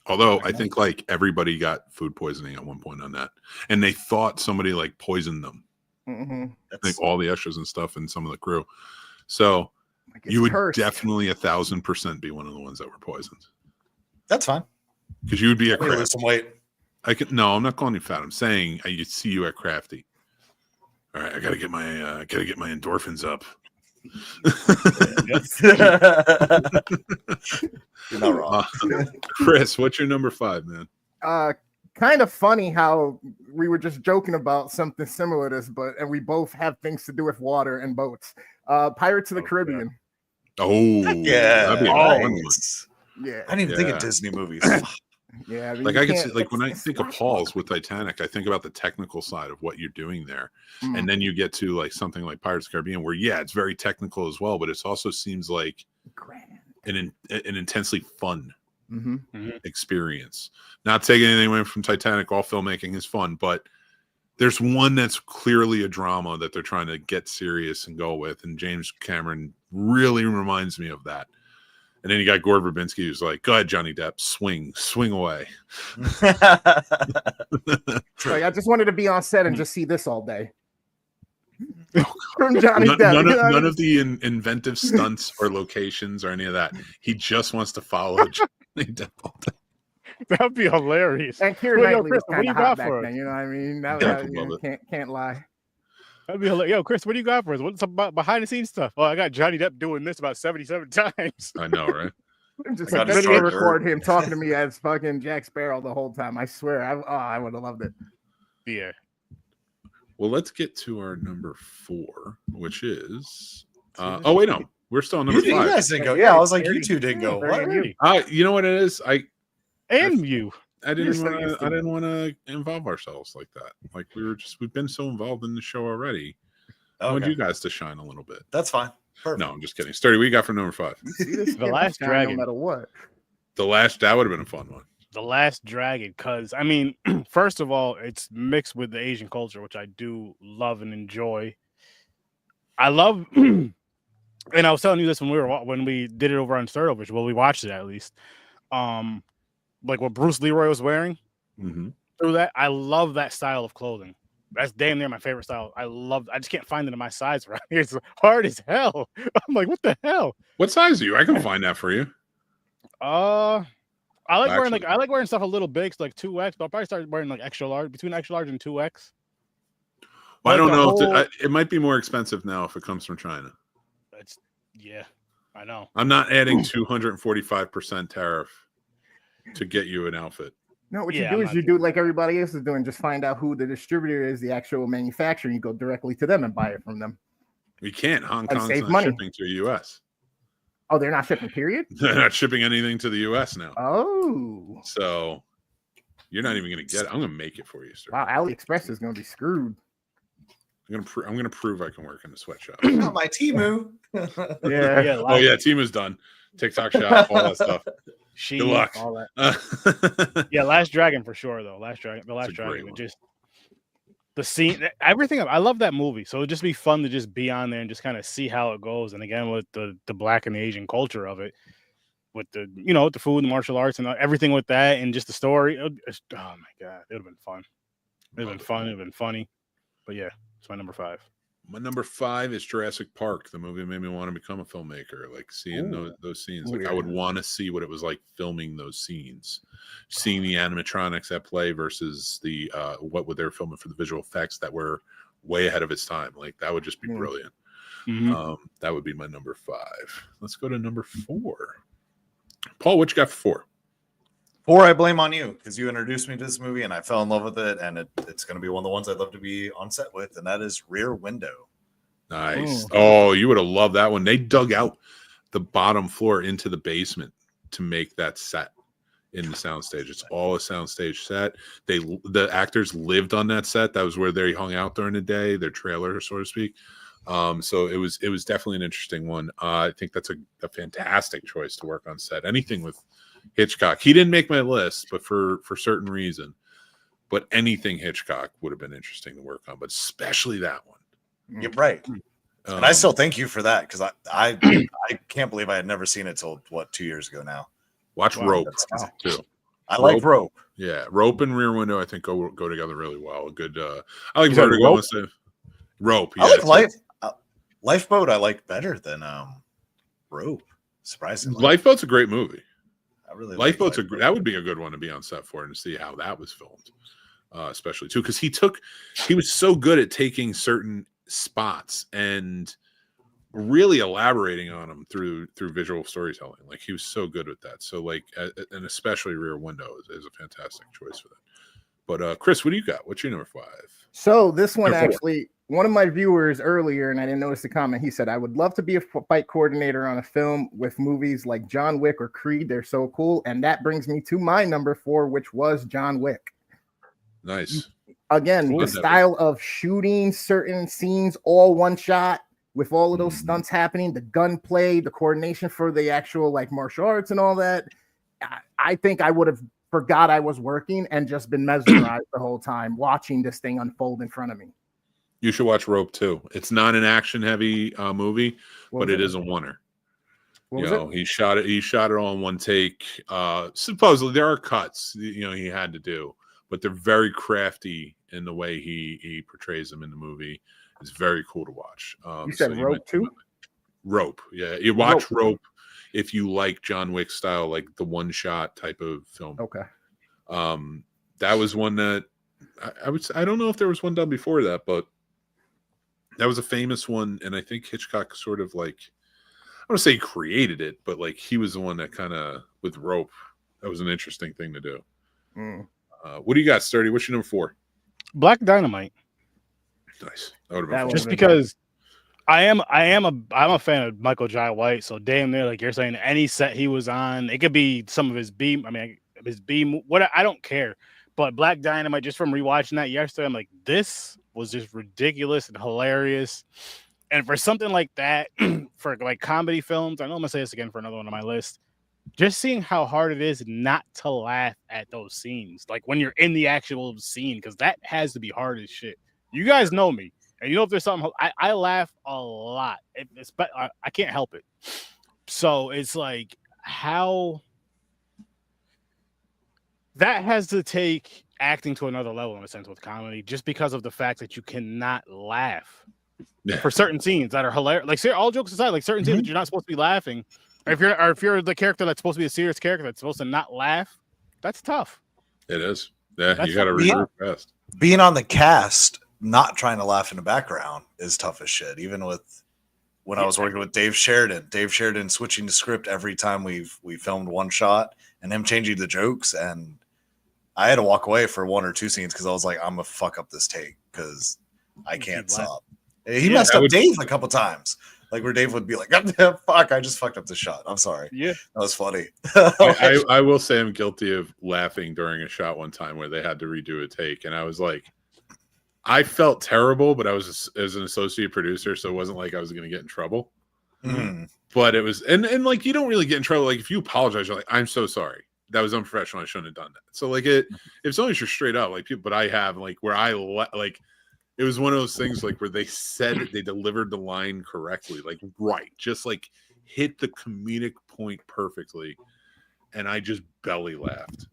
Although I think like everybody got food poisoning at one point on that, and they thought somebody like poisoned them. mhm. I think all the extras and stuff and some of the crew. So Like it's you would cursed. definitely 1,000% be one of the ones that were poisoned That's fine. because you would be a Maybe lose crafty. some weight. No, I'm not calling you fat. I'm saying I could see you at crafty. All right, I gotta get my endorphins up. You're not wrong. Chris, what's your number 5, man? Kind of funny how we were just joking about something similar to this, and we both have things to do with water and boats. Pirates of the Caribbean. Oh, Yeah. that'd be a nice. fun one. Yeah, I didn't even think Yeah. of Disney movies. yeah. Like you I can can't- see, like when I it's think of not Paul's water. with Titanic, I think about the technical side of what you're doing there, Mm. and then you get to like something like Pirates of the Caribbean, where it's very technical as well, but it also seems like Grand. an intensely fun Mhm. experience. Not taking anything away from Titanic, all filmmaking is fun, but there's one that's clearly a drama that they're trying to get serious and go with, and James Cameron really reminds me of that. And then you got Gore Verbinski, who's like, "Go ahead, Johnny Depp, swing away." Like, I just wanted to be on set and just see this all day. From Johnny None, Depp. none you know what I of, none mean? of the inventive stunts or locations or any of that. He just wants to follow Johnny Depp all day. That'd be hilarious. And Keira Well, yo, Knightley was Chris, what do kind you of got hot back for us? then. You know what I mean? That, Yeah, I love it. can't lie. That'd be hilarious. Yo, Chris, what do you got for us? What's some behind the scenes stuff? Oh, I got Johnny Depp doing this about 77 times. I know, right? Just I like gotta video start record him talking to me as fucking Jack Sparrow the whole time. I swear, I would have loved it. Yeah. Well, let's get to our number 4, which is. Oh wait, no. We're still on number You 5. guys didn't go. Yeah, I was like, you two didn't go. What? Really? You know what it is? And you. I didn't You're so- want to involve ourselves like that. Like we've been so involved in the show already. I want Okay. you guys to shine a little bit. That's fine. Perfect. No, I'm just kidding. Sturdy, what you got for number 5? The Last Dragon. No matter what. That would have been a fun one. The Last Dragon, because I mean, first of all, it's mixed with the Asian culture, which I do love and enjoy. I love, and I was telling you this when we did it over on Sturdovish. Well, we watched it at least. Like what Bruce Leroy was wearing through that. I love that style of clothing. That's damn near my favorite style. I just can't find it in my size right here. It's hard as hell. I'm like, what the hell? What size are you? I can find that for you. I like wearing stuff a little big, so like 2X, but I'll probably start wearing like extra large, between extra large and 2X. Well, I don't know. Whole... It might be more expensive now if it comes from China. Yeah, I know. I'm not adding 245% tariff to get you an outfit. No, what you do is you do like everybody else is doing. Just find out who the distributor is, the actual manufacturer, and you go directly to them and buy it from them. We can't. Hong And Kong's save not money. shipping to the U.S. Oh, they're not shipping, period? They're not shipping anything to the U.S. now. Oh. So you're not even going to get it. I'm going to make it for you, sir. Wow, AliExpress is going to be screwed. I'm going to prove I can work in the sweatshop. Not my Temu. Yeah. Oh, yeah. Team is done. TikTok shop, all that stuff. Good luck. All that. Yeah, Last Dragon for sure, though. The Last Dragon. Just the scene, everything. I love that movie. So it'd just be fun to just be on there and just kind of see how it goes. And again, with the Black and the Asian culture of it, with the with the food and martial arts and everything with that, and just the story. Oh my god, it would have been fun. It'd have been fun. It'd have been funny. But yeah, it's my number 5. My number 5 is Jurassic Park. The movie made me want to become a filmmaker. Like seeing those scenes. Like I would want to see what it was like filming those scenes, seeing the animatronics at play versus the what they were filming for the visual effects that were way ahead of its time. Like that would just be brilliant. That would be my number 5. Let's go to number 4. Paul, what you got for 4? 4, I blame on you because you introduced me to this movie and I fell in love with it, and it's going to be one of the ones I'd love to be on set with, and that is Rear Window. Nice. Oh, you would have loved that one. They dug out the bottom floor into the basement to make that set in the soundstage. It's all a soundstage set. The actors lived on that set. That was where they hung out during the day, their trailer, so to speak. So it was definitely an interesting one. I think that's a fantastic choice to work on set. Anything with Hitchcock. He didn't make my list, but for certain reason. But anything Hitchcock would have been interesting to work on, but especially that one. You're right. And I still thank you for that because I can't believe I had never seen it till 2 years ago now. Watch Rope too. I like Rope. Yeah, Rope and Rear Window I think go together really well. A good. I like Vertigo. Rope. Yeah, I like Lifeboat. I like better than Rope. Surprisingly, Lifeboat's a great movie. I really Lifeboat's that would be a good one to be on set for and to see how that was filmed, especially too because he was so good at taking certain spots and really elaborating on them through visual storytelling. Like he was so good at that. So like and especially Rear Window is a fantastic choice for that. But Chris, what do you got? What's your number 5? So this one actually, one of my viewers earlier, and I didn't notice the comment, he said, I would love to be a fight coordinator on a film with movies like John Wick or Creed. They're so cool. And that brings me to my number 4, which was John Wick. Nice. Again, the style of shooting certain scenes, all one shot with all of those stunts happening, the gunplay, the coordination for the actual like martial arts and all that. I think I would have forgot I was working and just been mesmerized the whole time watching this thing unfold in front of me. You should watch Rope too. It's not an action-heavy movie, but it is a oneer. He shot it all in one take. Supposedly there are cuts, he had to do, but they're very crafty in the way he portrays them in the movie. It's very cool to watch. You said Rope too? Rope, yeah. You watch Rope if you like John Wick style, like the one-shot type of film. Okay. That was one that I don't know if there was one done before that, but that was a famous one, and I think Hitchcock sort of like, I don't want to say he created it, but like he was the one that kind of, with Rope, that was an interesting thing to do. What do you got, Sturdy? What's your number 4? Black Dynamite. Nice. That would have been fun. Just because I'm a fan of Michael Jai White, so damn near like you're saying, any set he was on, it could be some of his B. I mean, his B. What I don't care, but Black Dynamite. Just from rewatching that yesterday, I'm like, this was just ridiculous and hilarious. And for something like that, for like comedy films, I know I'm gonna say this again for another one on my list. Just seeing how hard it is not to laugh at those scenes, like when you're in the actual scene, because that has to be hard as shit. You guys know me. And you know, if there's something, I laugh a lot. I can't help it. So it's like how that has to take acting to another level in a sense with comedy, just because of the fact that you cannot laugh for certain scenes that are hilarious. Like, all jokes aside, like certain scenes that you're not supposed to be laughing. Or if you're the character that's supposed to be a serious character that's supposed to not laugh, that's tough. It is. Yeah, That's you got to reserve fast. Being on the cast, not trying to laugh in the background is tough as shit. Even with when I was working with Dave Sheridan switching the script every time we filmed one shot and him changing the jokes, and I had to walk away for one or two scenes because I was like, I'm gonna fuck up this take because I can't stop. He messed up Dave a couple times, like where Dave would be like, "Fuck, I just fucked up the shot. I'm sorry." Yeah, that was funny. I will say I'm guilty of laughing during a shot one time where they had to redo a take, and I was like, I felt terrible, but I was as an associate producer, so it wasn't like I was going to get in trouble. Mm. But it was, and like you don't really get in trouble. Like if you apologize, you're like, I'm so sorry. That was unprofessional. I shouldn't have done that. So like if somebody's just straight up, like people, but I have like where like it was one of those things like where they said it, they delivered the line correctly, like right, just like hit the comedic point perfectly, and I just belly laughed,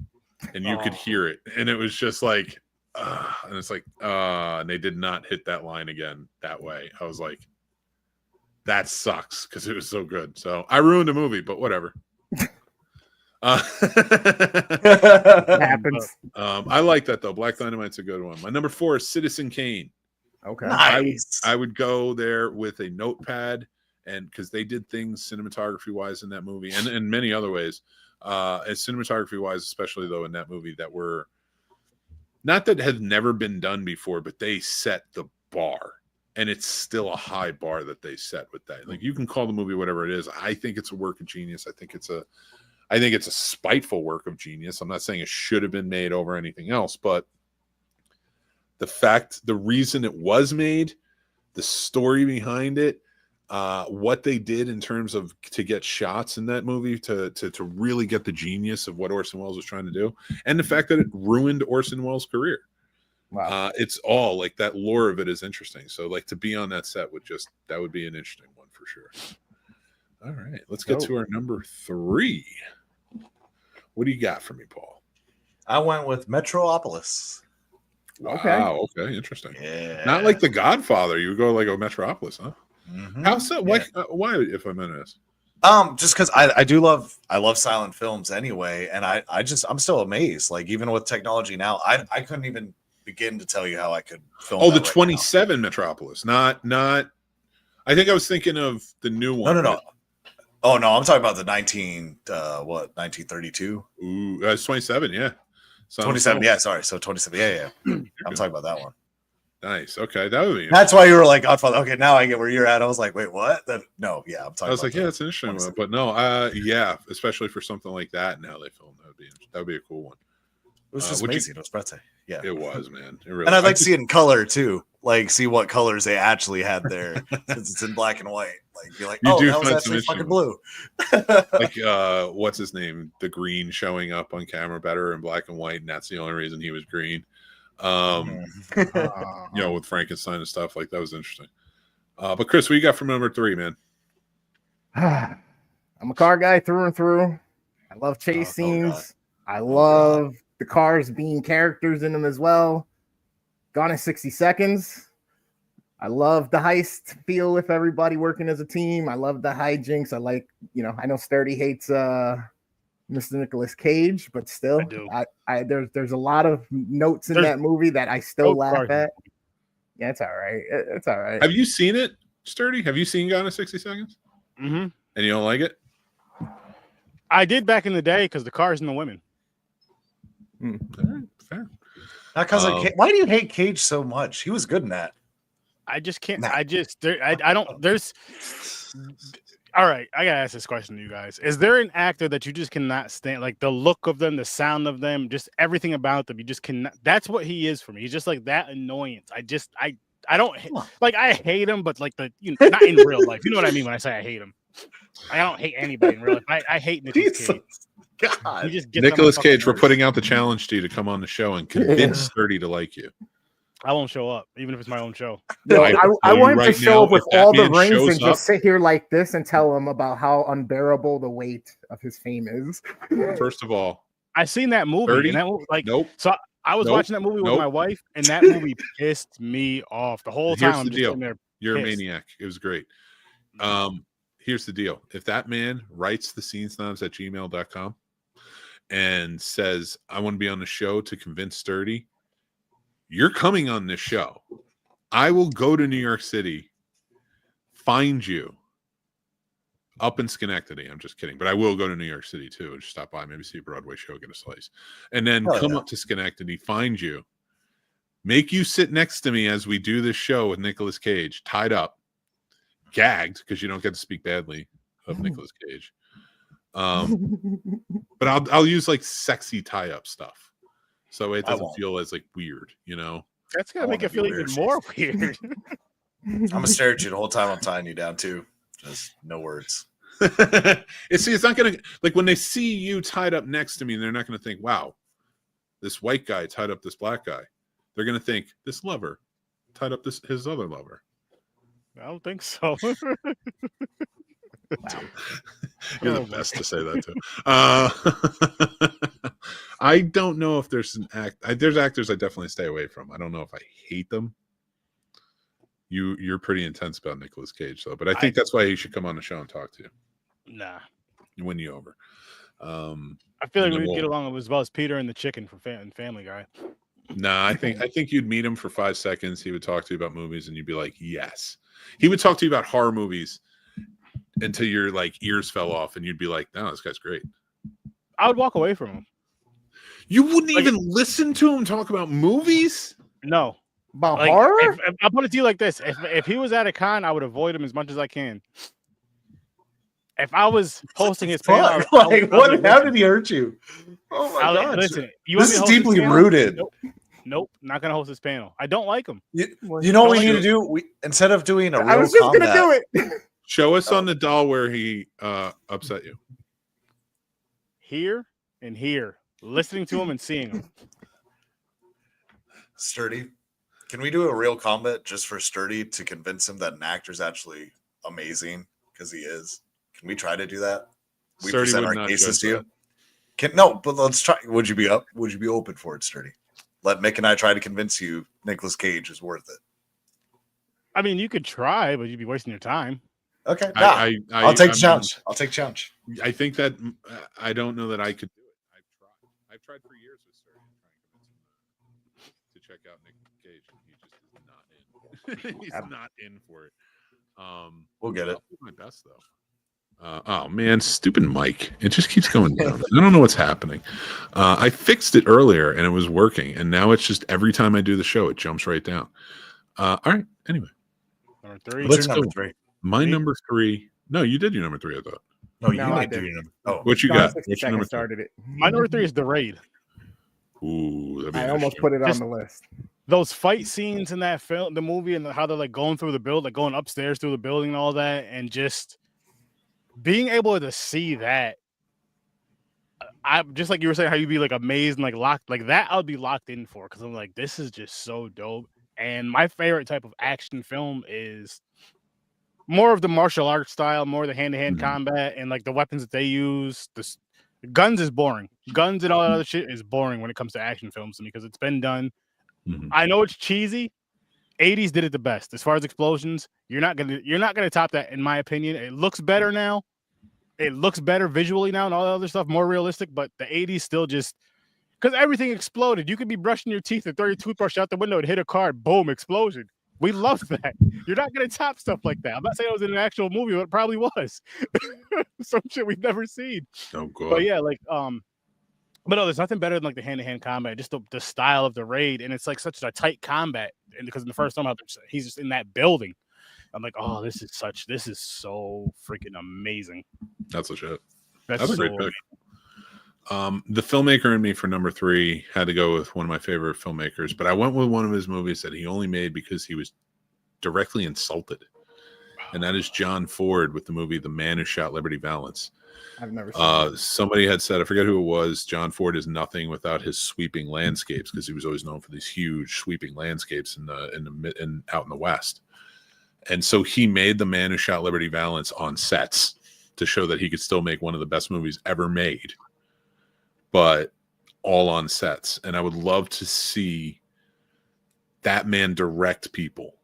and you could hear it, and it was just like. And it's like, and they did not hit that line again that way. I was like, that sucks because it was so good. So I ruined a movie, but whatever. Happens. I like that though. Black Dynamite's a good one. My number 4 is Citizen Kane. Okay, nice. I would go there with a notepad, and because they did things cinematography wise in that movie, and in many other ways, as cinematography wise, especially though in that movie that were. Not that had never been done before, but they set the bar, and it's still a high bar that they set with that. Like you can call the movie whatever it is. I think it's a work of genius. I think it's a spiteful work of genius. I'm not saying it should have been made over anything else, but the reason it was made, the story behind it, what they did in terms of to get shots in that movie to really get the genius of what Orson Welles was trying to do, and the fact that it ruined Orson Welles' career. Wow. It's all like that lore of it is interesting. So like to be on that set that would be an interesting one for sure. All right, let's get to our number 3. What do you got for me, Paul? I went with Metropolis. Wow, okay, interesting. Yeah. Not like The Godfather. You would go like a Metropolis, huh? Mm-hmm. How so? Why, if I'm in this? Just because I love silent films anyway, and I'm still amazed. Like even with technology now, I couldn't even begin to tell you how I could film. Oh, the 27 Metropolis, not. I think I was thinking of the new one. No. Oh no, I'm talking about the 1932. Ooh, it's 27. Yeah, 27. Yeah, sorry. So 27. Yeah. I'm talking about that one. Nice. Okay, that would be. That's why you were like Godfather. Okay, now I get where you're at. I was like, wait, what? I'm talking. I was like, yeah, it's an interesting one, but no, yeah, especially for something like that and how they filmed, that would be a cool one. It was just amazing. It was breathtaking. Yeah, it was, man. It really. And I'd like to see it in color too, like see what colors they actually had there, since it's in black and white. Like, be like, oh, that was actually fucking blue. Like, what's his name? The green showing up on camera better in black and white, and that's the only reason he was green. With Frankenstein and stuff, like that was interesting. But Chris, what you got from number 3, man? I'm a car guy through and through. I love chase scenes. I love the cars being characters in them as well. Gone in 60 Seconds. I love the heist feel with everybody working as a team. I love the hijinks. I like, I know Sturdy hates Mr. Nicolas Cage, but still, there's a lot of notes in that movie that I still laugh at. Yeah, it's all right. It's all right. Have you seen it, Sturdy? Have you seen Gone in 60 Seconds? Mm-hmm. And you don't like it? I did back in the day because the cars and the women. All right, fair. Not because why do you hate Cage so much? He was good in that. I just can't. Nah. I don't. There's. All right, I gotta ask this question to you guys: is there an actor that you just cannot stand? Like the look of them, the sound of them, just everything about them. You just cannot. That's what he is for me. He's just like that annoyance. I don't like. I hate him, but like not in real life. You know what I mean when I say I hate him. I don't hate anybody in real life. I hate Nicolas Cage. God. He just gets on my Nicolas fucking Cage, we're nerves. putting out the challenge to you to come on the show and convince Sturdy to like you. I won't show up, even if it's my own show. No, I I tell want you him right to show now, up with if that all the man rings shows and up- just sit here like this and tell him about how unbearable the weight of his fame is. First of all, I seen that movie, 30? and that movie, like, nope. so I was Nope. watching that movie with Nope. my wife, and that movie pissed me off the whole time. Here's I'm the just deal. sitting there. You're a pissed. maniac. It was great. Here's the deal. If that man writes the scenesnobs@gmail.com and says, I want to be on the show to convince Sturdy, you're coming on this show. I will go to New York City, find you up in Schenectady. I'm just kidding, but I will go to New York City too and just stop by, maybe see a Broadway show, get a slice, and then come up to Schenectady, find you, make you sit next to me as we do this show with Nicolas Cage, tied up, gagged because you don't get to speak badly of Nicolas Cage. But I'll use like sexy tie-up stuff, so it doesn't feel as like weird, you know. That's gonna make it feel even more weird. I'm gonna stare at you the whole time I'm tying you down too. Just no words. It's not gonna, like, when they see you tied up next to me, they're not gonna think, wow, this white guy tied up this black guy. They're gonna think, this lover tied up his other lover. I don't think so. You're the best to say that too. I don't know if there's there's actors I definitely stay away from. I don't know if I hate them. You're pretty intense about Nicolas Cage, though. But I think that's why he should come on the show and talk to you. Nah, win you over. I feel like we'd get along as well as Peter and the chicken from Family Guy. Nah, I think you'd meet him for 5 seconds. He would talk to you about movies, and you'd be like, yes. He would talk to you about horror movies until your like ears fell off, and you'd be like, no, this guy's great. I would walk away from him. You wouldn't even listen to him talk about movies? No. About Like, horror? I'll put it to you like this: if he was at a con, I would avoid him as much as I can. If I was hosting his panel, How did he hurt you? Oh my god! Listen, This is deeply rooted. Nope, not gonna host this panel. I don't like him. You know what we need to do? We instead of doing a real I was just combat, gonna do it. Show us on the doll where he upset you. Here and here, listening to him and seeing him. Sturdy, can we do a real combat just for Sturdy to convince him that an actor's actually amazing? Because he is. Can we try to do that? We Sturdy present would our not cases judge to you. No, but let's try. Would you be up? Would you be open for it, Sturdy? Let Mick and I try to convince you Nicolas Cage is worth it. I mean, you could try, but you'd be wasting your time. Okay, I'll take the challenge. I'll take challenge. I think that I don't know that I could do it. I've tried for years with Sturdy to check out Nicolas Cage, and he just is not in. He's not in for it. We'll get it. I'll do my best though. Oh man, stupid mic! It just keeps going down. I don't know what's happening. I fixed it earlier and it was working, and now it's just every time I do the show, it jumps right down. All right. Anyway, Number 3. What's Let's your go. number 3? My number 3. No, you did your number 3. I thought. No, you No, I didn't do didn't. your number. Oh, What you John got? 60 What's your number 3? started it. My number 3 is The Raid. Ooh, that'd be I almost interesting. put it on Just- the list. Those fight scenes in that film, the movie, and how they're like going through the build, like going upstairs through the building and all that, and just being able to see that. I just like you were saying, how you'd be like amazed and like locked like that. I'll be locked in for because I'm like, this is just so dope. And my favorite type of action film is more of the martial arts style, more of the hand-to-hand combat, and like the weapons that they use. Guns is boring. Guns and all that other shit is boring when it comes to action films to me because it's been done. I know it's cheesy. 80s did it the best as far as explosions. You're not gonna top that in my opinion. It looks better now. It looks better visually now and all that other stuff, more realistic. But the 80s still just because everything exploded. You could be brushing your teeth and throw your toothbrush out the window and hit a car. Boom, explosion. We love that. You're not gonna top stuff like that. I'm not saying it was in an actual movie, but it probably was. Some shit we've never seen. Oh god. But yeah, like but no, there's nothing better than like the hand-to-hand combat, just the style of the raid, and it's like such a tight combat. because in the first time out there, he's just in that building. I'm like, oh, this is so freaking amazing. That's legit. That's a so great pick. The filmmaker in me for number 3 had to go with one of my favorite filmmakers, but I went with one of his movies that he only made because he was directly insulted, and that is John Ford with the movie The Man Who Shot Liberty Valance. I've never seen Somebody had said, I forget who it was, John Ford is nothing without his sweeping landscapes, because he was always known for these huge sweeping landscapes out in the West. And so he made The Man Who Shot Liberty Valance on sets to show that he could still make one of the best movies ever made, but all on sets. And I would love to see that man direct people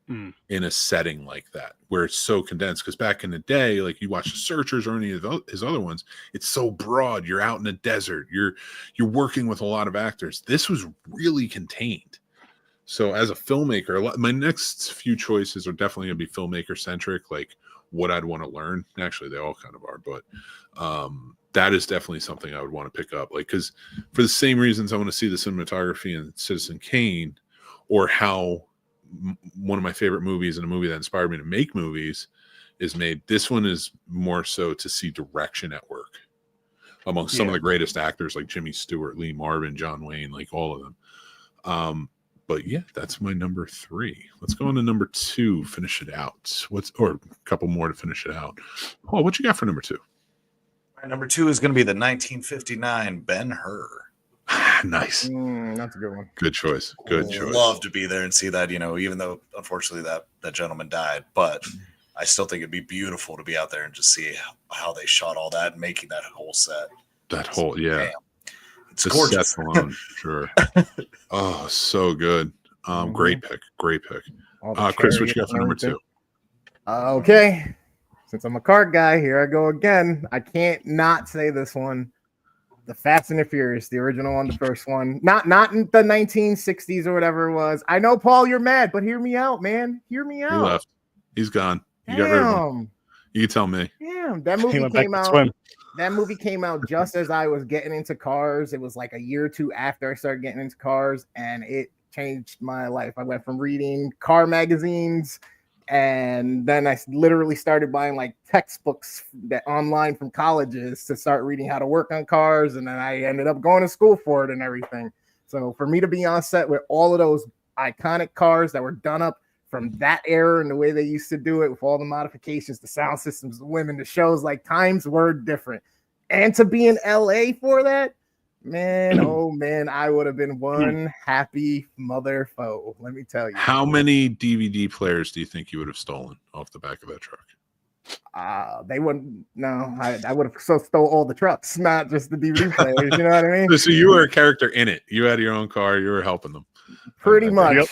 in a setting like that, where it's so condensed. Because back in the day, like you watch The Searchers or any of his other ones, it's so broad. You're out in the desert. You're working with a lot of actors. This was really contained. So as a filmmaker, my next few choices are definitely going to be filmmaker centric, like what I'd want to learn. Actually, they all kind of are, but that is definitely something I would want to pick up. Like, because for the same reasons I want to see the cinematography in Citizen Kane, or how one of my favorite movies and a movie that inspired me to make movies is made. This one is more so to see direction at work among some of the greatest actors like Jimmy Stewart, Lee Marvin, John Wayne, like all of them. But yeah, that's my number 3. Let's go on to number 2, finish it out. Or a couple more to finish it out. Paul, what you got for number 2? My number 2 is going to be the 1959 Ben-Hur. Nice. That's a good one. Good choice. Good choice. Love to be there and see that, even though unfortunately that gentleman died, but I still think it'd be beautiful to be out there and just see how they shot all that and making that whole set. Yeah. It's gorgeous. Set alone, sure. Oh, so good. Great pick. Chris, what you got for number 2? Okay. Since I'm a card guy, here I go again. I can't not say this one. The Fast and the Furious, the original one, the first one. Not in the 1960s or whatever it was. I know, Paul, you're mad, but hear me out, man. Hear me out. He left. He's gone. You got rid of him. You can tell me. Damn, that movie came out. That movie came out just as I was getting into cars. It was like a year or two after I started getting into cars, and it changed my life. I went from reading car magazines, and then I literally started buying like textbooks that online from colleges to start reading how to work on cars, and then I ended up going to school for it and everything. So for me to be on set with all of those iconic cars that were done up from that era and the way they used to do it with all the modifications, the sound systems, the women, the shows, like times were different. And to be in LA for that, man, oh man, I would have been one happy mother foe. Let me tell you. How many DVD players do you think you would have stolen off the back of that truck? They wouldn't. No, I would have stole all the trucks, not just the DVD players. You know what I mean? So you were a character in it. You had your own car. You were helping them. Pretty much.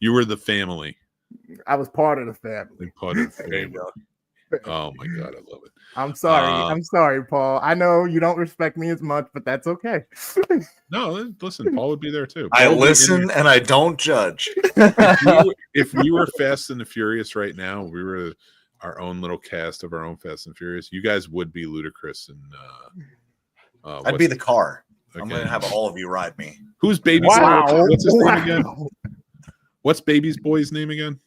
You were the family. I was part of the family. Part of the family. Oh my God, I love it. I'm sorry, Paul. I know you don't respect me as much, but that's okay. No, listen, Paul would be there too. I listen and I don't judge. If we were Fast and the Furious right now, we were our own little cast of our own Fast and Furious. You guys would be Ludacris and I'd be the car. I'm going to have all of you ride me. Who's Baby's boy? What's his name again? What's Baby's boy's name again?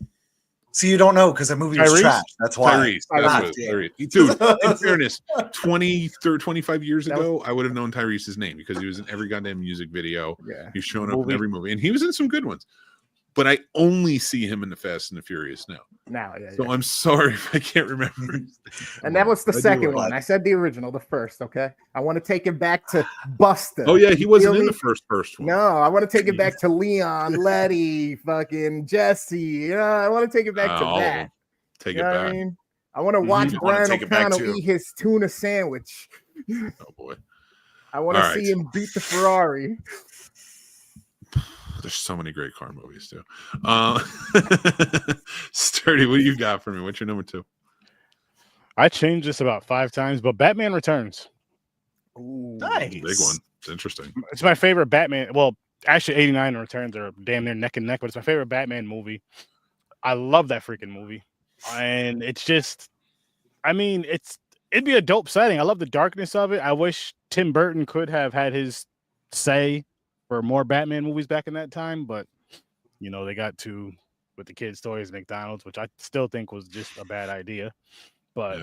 See, you don't know because the movie was trash. That's why. Tyrese. Dude, in fairness, 25 years ago, I would have known Tyrese's name because he was in every goddamn music video. Yeah. He's showing up in every movie. And he was in some good ones. But I only see him in the Fast and the Furious now. So I'm sorry if I can't remember. And that was the second one. I said the original, the first, okay? I want to take it back to Busta. Oh, yeah, he wasn't in the first one. No, I want to take it back to Leon, Letty, fucking Jesse. You know, I want to take it back to that. Take it back. I want to watch Brian O'Connell eat his tuna sandwich. Oh, boy. I want to see him beat the Ferrari. There's so many great car movies too. Sturdy, what do you got for me? What's your number 2? I changed this about 5 times, but Batman Returns. Ooh, nice. Big one. It's interesting. It's my favorite Batman. Well, actually, 89 Returns are damn near neck and neck, but it's my favorite Batman movie. I love that freaking movie, and it's just, I mean, it'd be a dope setting. I love the darkness of it. I wish Tim Burton could have had his say for more Batman movies back in that time, but You know, they got to with the kids' toys, McDonald's, which I still think was just a bad idea. But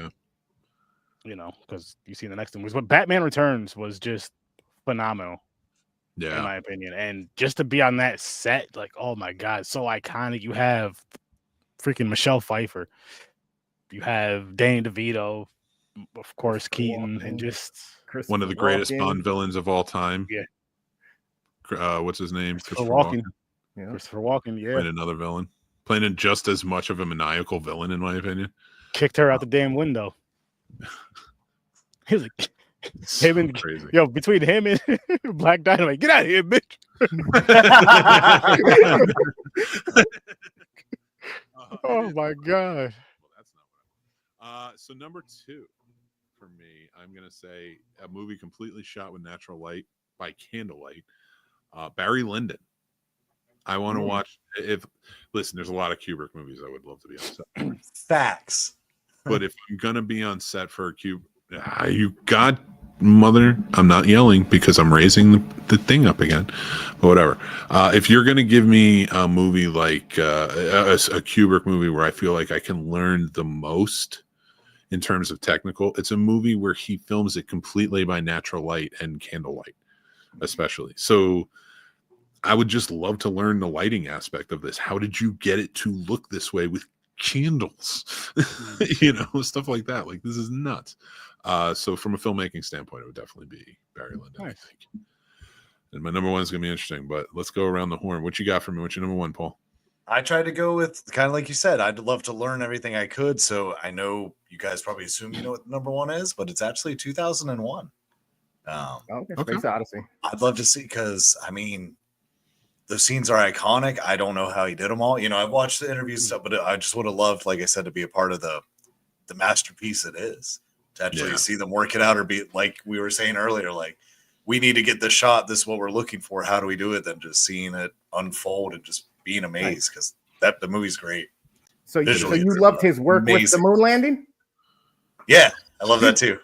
you know, because you see the next one was, but Batman Returns was just phenomenal. In my opinion, and just to be on that set, like, oh my god, so iconic. You have freaking Michelle Pfeiffer, you have Danny DeVito, of course, Keaton, and just one of the greatest Bond villains of all time. What's his name? Christopher Walken. Christopher Walken, playing another villain, playing just as much of a maniacal villain, in my opinion. Kicked her out the damn window. He was like, so crazy. Yo, between him and Black Dynamite, get out of here, bitch. Oh my god. Well, that's not what so number 2 for me, I'm gonna say a movie completely shot with natural light by candlelight. Barry Lyndon. I want to watch. Listen, there's a lot of Kubrick movies I would love to be on set. Facts. But if I'm gonna be on set for a Kubrick, you got mother. I'm not yelling because I'm raising the thing up again. But whatever. If you're gonna give me a movie like a Kubrick movie where I feel like I can learn the most in terms of technical, it's a movie where he films it completely by natural light and candlelight, especially. So I would just love to learn the lighting aspect of this. How did you get it to look this way with candles? You know, stuff like that. Like, this is nuts. So from a filmmaking standpoint, it would definitely be Barry Lyndon, I think. And my number 1 is going to be interesting, but let's go around the horn. What you got for me? What's your number 1, Paul? I tried to go with kind of like you said, I'd love to learn everything I could. So I know you guys probably assume you know what number 1 is, but it's actually 2001. Okay. Space Odyssey. I'd love to see, because I mean, the scenes are iconic. I don't know how he did them all. You know, I've watched the interviews stuff, but I just would have loved, like I said, to be a part of the masterpiece it is. To actually see them work it out, or be like we were saying earlier, like, we need to get this shot. This is what we're looking for. How do we do it? Then just seeing it unfold and just being amazed, because the movie's great. So you loved his work with the moon landing? Yeah, I love that too.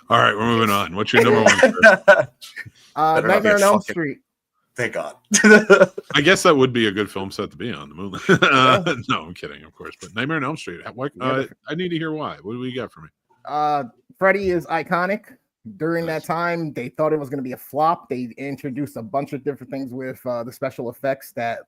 All right, we're moving on. What's your number 1? Nightmare on Elm Street. Thank God. I guess that would be a good film set to be on, the moon. No, I'm kidding, of course. But Nightmare on Elm Street. I need to hear why. What do we got for me? Freddy is iconic. During that time, they thought it was going to be a flop. They introduced a bunch of different things with the special effects that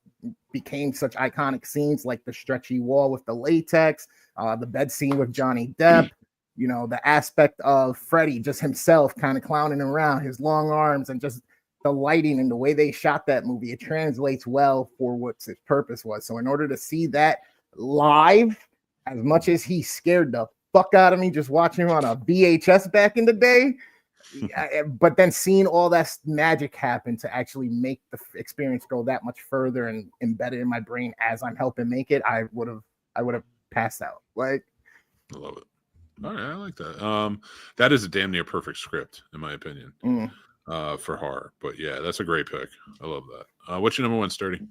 became such iconic scenes, like the stretchy wall with the latex, the bed scene with Johnny Depp. You know, the aspect of Freddy just himself kind of clowning around, his long arms, and just the lighting and the way they shot that movie. It translates well for what its purpose was. So in order to see that live, as much as he scared the fuck out of me just watching him on a VHS back in the day, but then seeing all that magic happen to actually make the experience go that much further and embedded in my brain as I'm helping make it, I would have passed out. Like, I love it. All right, I like that. That is a damn near perfect script, in my opinion, for horror. But yeah, that's a great pick. I love that. What's your number 1, Sturdy?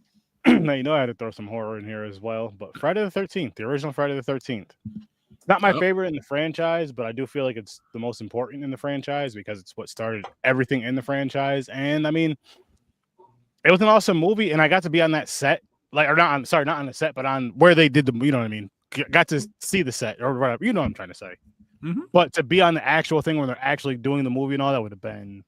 Now, you know, I had to throw some horror in here as well, but Friday the 13th, the original Friday the 13th. It's not my favorite in the franchise, but I do feel like it's the most important in the franchise because it's what started everything in the franchise. And I mean, it was an awesome movie, and I got to be on that set, not on the set, but on where they did the, you know what I mean? Got to see the set or whatever, you know what I'm trying to say. Mm-hmm. But to be on the actual thing when they're actually doing the movie and all that would have been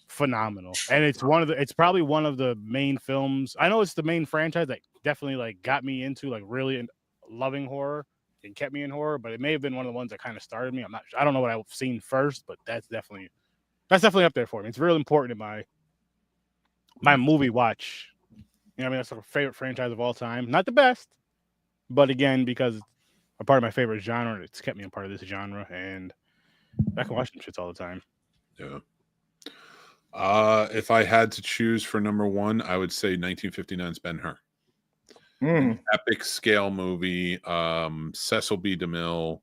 phenomenal. And it's probably one of the main films. I know it's the main franchise that definitely like got me into like really loving horror and kept me in horror, but it may have been one of the ones that kind of started me. I don't know what I've seen first, but that's definitely up there for me. It's really important in my movie watch. You know what I mean? That's like a favorite franchise of all time. Not the best, but again, because a part of my favorite genre, it's kept me a part of this genre, and I can watch them shits all the time. Yeah. If I had to choose for number 1, I would say 1959's Ben-Hur. Epic scale movie. Cecil B. DeMille.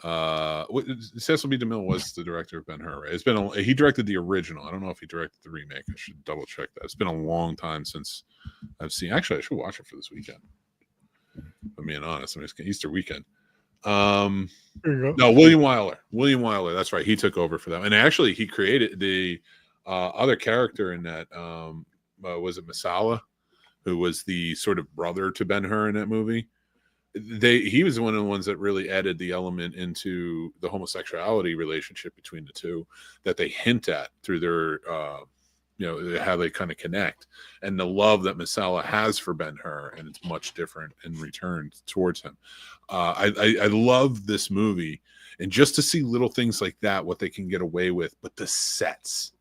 Cecil B. DeMille was the director of Ben-Hur, right? He directed the original. I don't know if he directed the remake. I should double check that. It's been a long time since I've seen. Actually, I should watch it for this weekend. If I'm being honest, it's Easter weekend. No, William Wyler. That's right. He took over for that, and actually, he created the other character in that. Was it Masala? who was the sort of brother to Ben-Hur in that movie. He was one of the ones that really added the element into the homosexuality relationship between the two that they hint at through their how they kind of connect, and the love that Masala has for Ben-Hur, and it's much different in return towards him. I love this movie, and just to see little things like that, what they can get away with, but the sets.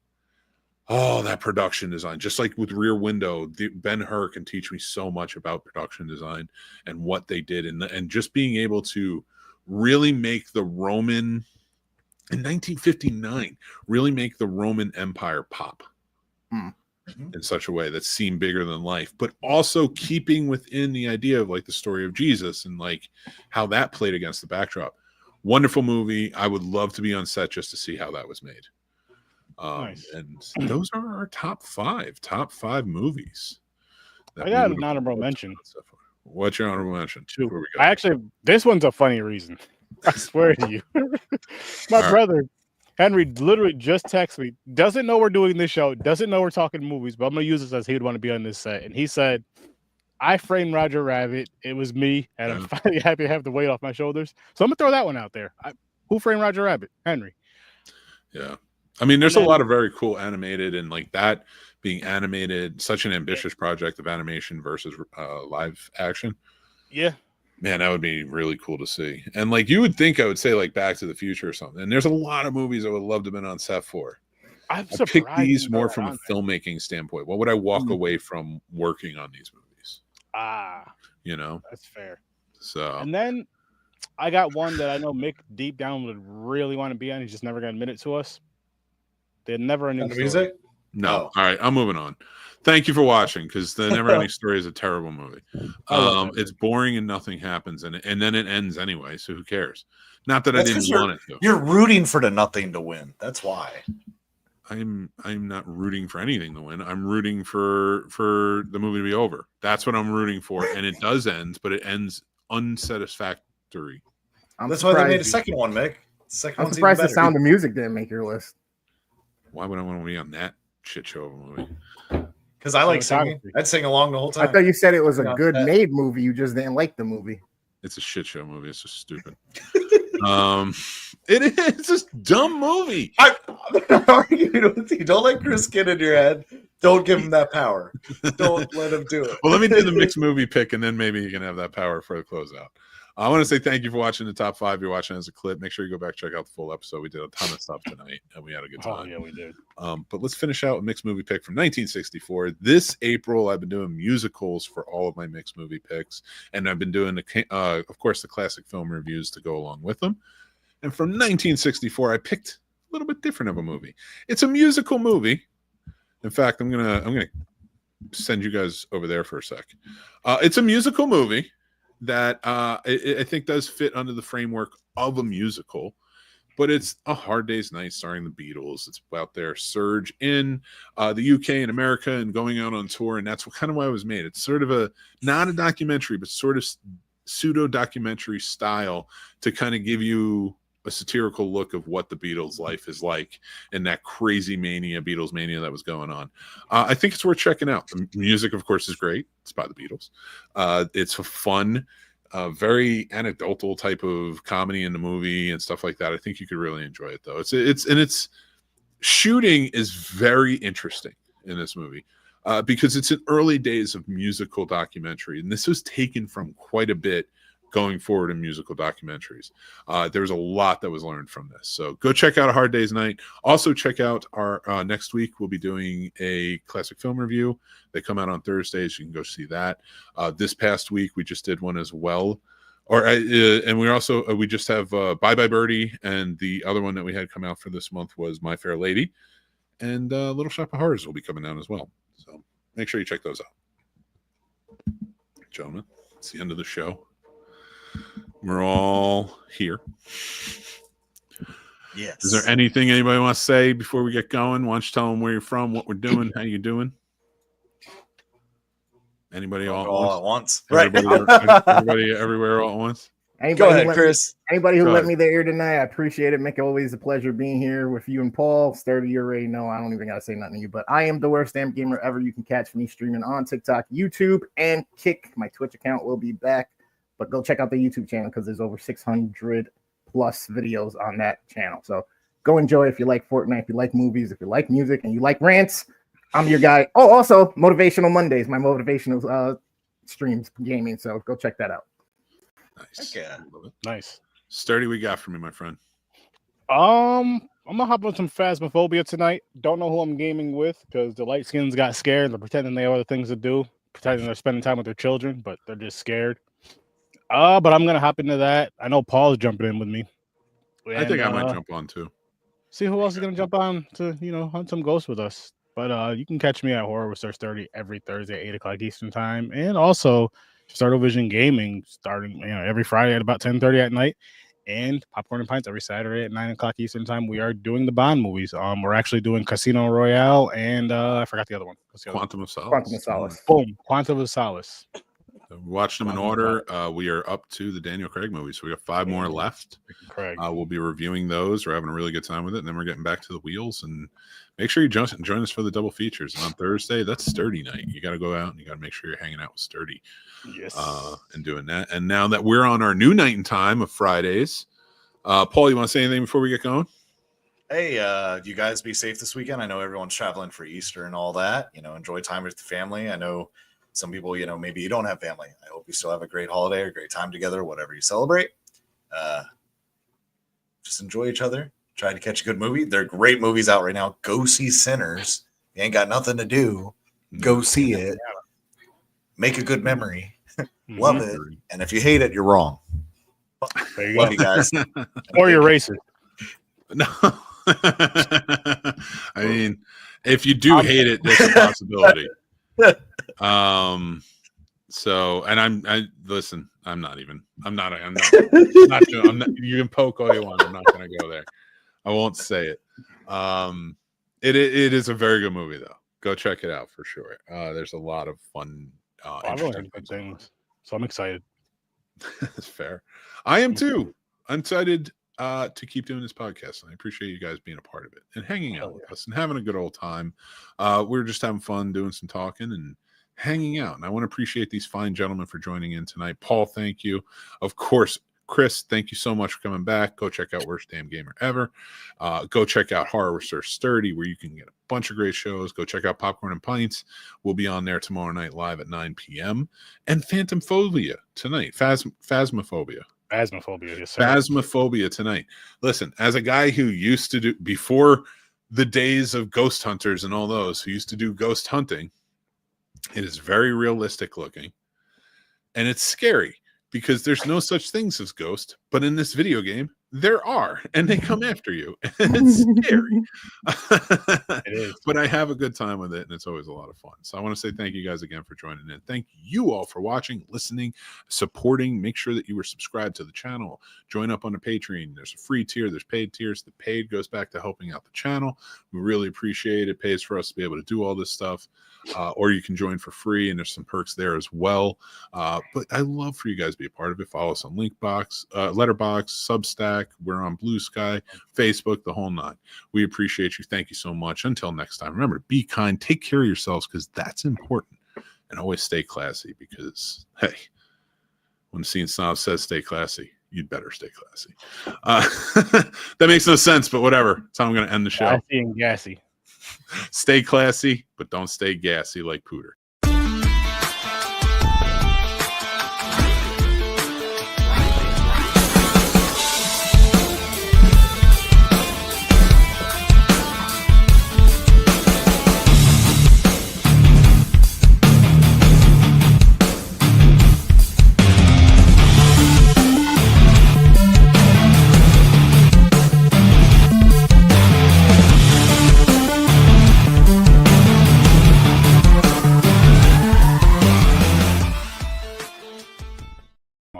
Oh, that production design. Just like with Rear Window, Ben-Hur can teach me so much about production design and what they did. And just being able to really make the Roman, in 1959, really make the Roman Empire pop in such a way that seemed bigger than life, but also keeping within the idea of like the story of Jesus and like how that played against the backdrop. Wonderful movie. I would love to be on set just to see how that was made. Nice. And those are our top five movies. I got an honorable mention. What's your honorable mention? Two. This one's a funny reason. I swear to you. My brother, Henry, literally just texted me. Doesn't know we're doing this show. Doesn't know we're talking movies, but I'm going to use this as he would want to be on this set. And he said, I framed Roger Rabbit. It was me. And I'm finally happy to have the weight off my shoulders. So I'm going to throw that one out there. Who framed Roger Rabbit? Henry. Yeah. I mean, there's a lot of very cool animated, and like that being animated, such an ambitious project of animation versus live action. Yeah. Man, that would be really cool to see. And like you would think I would say like Back to the Future or something. And there's a lot of movies I would love to have been on set for. I pick these more from a filmmaking standpoint. What would I walk away from working on these movies? That's fair. So, and then I got one that I know Mick deep down would really want to be on. He's just never going to admit it to us. The Never Ending Story. Music? No. All right, I'm moving on. Thank you for watching, because The Never Ending Story is a terrible movie. It's boring and nothing happens in it, and then it ends anyway, so who cares? Not that I didn't want it to. You're rooting for the nothing to win. That's why. I'm not rooting for anything to win. I'm rooting for the movie to be over. That's what I'm rooting for, and it does end, but it ends unsatisfactory. That's why they made a second one, Mick. I'm surprised the Sound of Music didn't make your list. Why would I want to be on that shit show of a movie? Because I like singing. I'd sing along the whole time. I thought you said it was a good made movie. You just didn't like the movie. It's a shit show movie. It's just stupid. It's just dumb movie. I'm not arguing with you. Don't let Chris get in your head. Don't give him that power. Don't let him do it. Well, let me do the mixed movie pick, and then maybe you can have that power for the closeout. I want to say thank you for watching the top 5. You're watching as a clip. Make sure you go back check out the full episode. We did a ton of stuff tonight, and we had a good time. Oh, yeah, we did. But let's finish out with mixed movie pick from 1964. This April, I've been doing musicals for all of my mixed movie picks, and I've been doing, of course, the classic film reviews to go along with them. And from 1964, I picked a little bit different of a movie. It's a musical movie. In fact, I'm gonna send you guys over there for a sec. It's a musical movie that I think does fit under the framework of a musical, but it's A Hard Day's Night starring the Beatles. It's about their surge in the UK and America and going out on tour, and that's kind of why it was made. It's sort of not a documentary, but sort of pseudo documentary style to kind of give you a satirical look of what the Beatles' life is like and that crazy mania, Beatles mania that was going on. I think it's worth checking out. The music, of course, is great. It's by the Beatles. It's a fun, very anecdotal type of comedy in the movie and stuff like that. I think you could really enjoy it, though. It's shooting is very interesting in this movie because it's in early days of musical documentary, and this was taken from quite a bit going forward in musical documentaries. There's a lot that was learned from this. So go check out A Hard Day's Night. Also check out our next week. We'll be doing a classic film review. They come out on Thursdays. You can go see that. This past week, we just did one as well. And we just have Bye Bye Birdie, and the other one that we had come out for this month was My Fair Lady. And Little Shop of Horrors will be coming out as well. So make sure you check those out. Gentlemen, it's the end of the show. We're all here. Yes. Is there anything anybody wants to say before we get going? Why don't you tell them where you're from, what we're doing, how you doing? Anybody all at once? Everybody everywhere all at once? Go ahead, Chris. Anybody who Go let ahead. me there tonight, I appreciate it. Mick, always a pleasure being here with you and Paul. Sturdy, you already know. I don't even gotta say nothing to you, but I am the worst damn gamer ever. You can catch me streaming on TikTok, YouTube, and Kick. My Twitch account will be back, but go check out the YouTube channel because there's over 600 plus videos on that channel. So go enjoy if you like Fortnite, if you like movies, if you like music, and you like rants. I'm your guy. Oh, also Motivational Mondays, my motivational streams gaming. So go check that out. Nice. Okay. Love it. Nice. Sturdy, we got from me, my friend. I'm gonna hop on some Phasmophobia tonight. Don't know who I'm gaming with because the light skins got scared. They're pretending they have other things to do, pretending they're spending time with their children, but they're just scared. But I'm gonna hop into that. I know Paul's jumping in with me. I think I might And, jump on too. see who else is gonna jump on to hunt some ghosts with us. But you can catch me at Horror with Sir Sturdy every Thursday at 8 o'clock Eastern time, and also Startle Vision Gaming starting every Friday at about 10:30 at night, and Popcorn and Pints every Saturday at 9 o'clock Eastern time. We are doing the Bond movies. We're actually doing Casino Royale and I forgot the other one. What's the other one? Quantum of Solace. Quantum of Solace. Boom, Quantum of Solace. Watch them in order. We are up to the Daniel Craig movies. So we got 5 more left. Correct. We'll be reviewing those. We're having a really good time with it. And then we're getting back to the wheels. And make sure you join us for the double features. And on Thursday, that's Sturdy night. You got to go out and you got to make sure you're hanging out with Sturdy Yes. and doing that. And now that we're on our new night and time of Fridays, Paul, you want to say anything before we get going? Hey, you guys be safe this weekend. I know everyone's traveling for Easter and all that. Enjoy time with the family. I know some people, maybe you don't have family. I hope you still have a great holiday or great time together, whatever you celebrate. Just enjoy each other. Try to catch a good movie. There are great movies out right now. Go see Sinners. You ain't got nothing to do. Go see it. Make a good memory. Love it. And if you hate it, you're wrong. There you Love go. you guys. Or you're racist. No. I mean, if you do hate it, there's a possibility. So, and listen, I'm not, you can poke all you want. I'm not going to go there. I won't say it. It is a very good movie though. Go check it out for sure. There's a lot of fun, I've only heard good things, so I'm excited. That's fair. I am too. I'm excited to keep doing this podcast, and I appreciate you guys being a part of it and hanging out with us and having a good old time. We're just having fun doing some talking and hanging out, and I want to appreciate these fine gentlemen for joining in tonight. Paul, thank you. Of course, Chris, thank you so much for coming back. Go check out Worst Damn Gamer Ever. Go check out Horror with Sir Sturdy, where you can get a bunch of great shows. Go check out Popcorn and Pints. We'll be on there tomorrow night live at 9 p.m. And Phantom Phobia tonight. Phasmophobia. Phasmophobia, yes, sir. Phasmophobia tonight. Listen, as a guy who used to do, before the days of ghost hunters and all those, who used to do ghost hunting, it is very realistic looking. And it's scary because there's no such things as ghosts. But in this video game, there are. And they come after you. And it's scary. It is. But I have a good time with it. And it's always a lot of fun. So I want to say thank you guys again for joining in. Thank you all for watching, listening, supporting. Make sure that you were subscribed to the channel. Join up on the Patreon. There's a free tier. There's paid tiers. The paid goes back to helping out the channel. We really appreciate it. It pays for us to be able to do all this stuff. Or you can join for free, and there's some perks there as well. But I love for you guys to be a part of it. Follow us on Letterboxd, Substack. We're on Blue Sky, Facebook, the whole 9. We appreciate you. Thank you so much. Until next time, remember, be kind, take care of yourselves, because that's important. And always stay classy, because, hey, when Scene Snob says stay classy, you'd better stay classy. That makes no sense, but whatever. That's how I'm going to end the show. Gassy and gassy. Stay classy, but don't stay gassy like Pooter.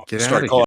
Get out of here.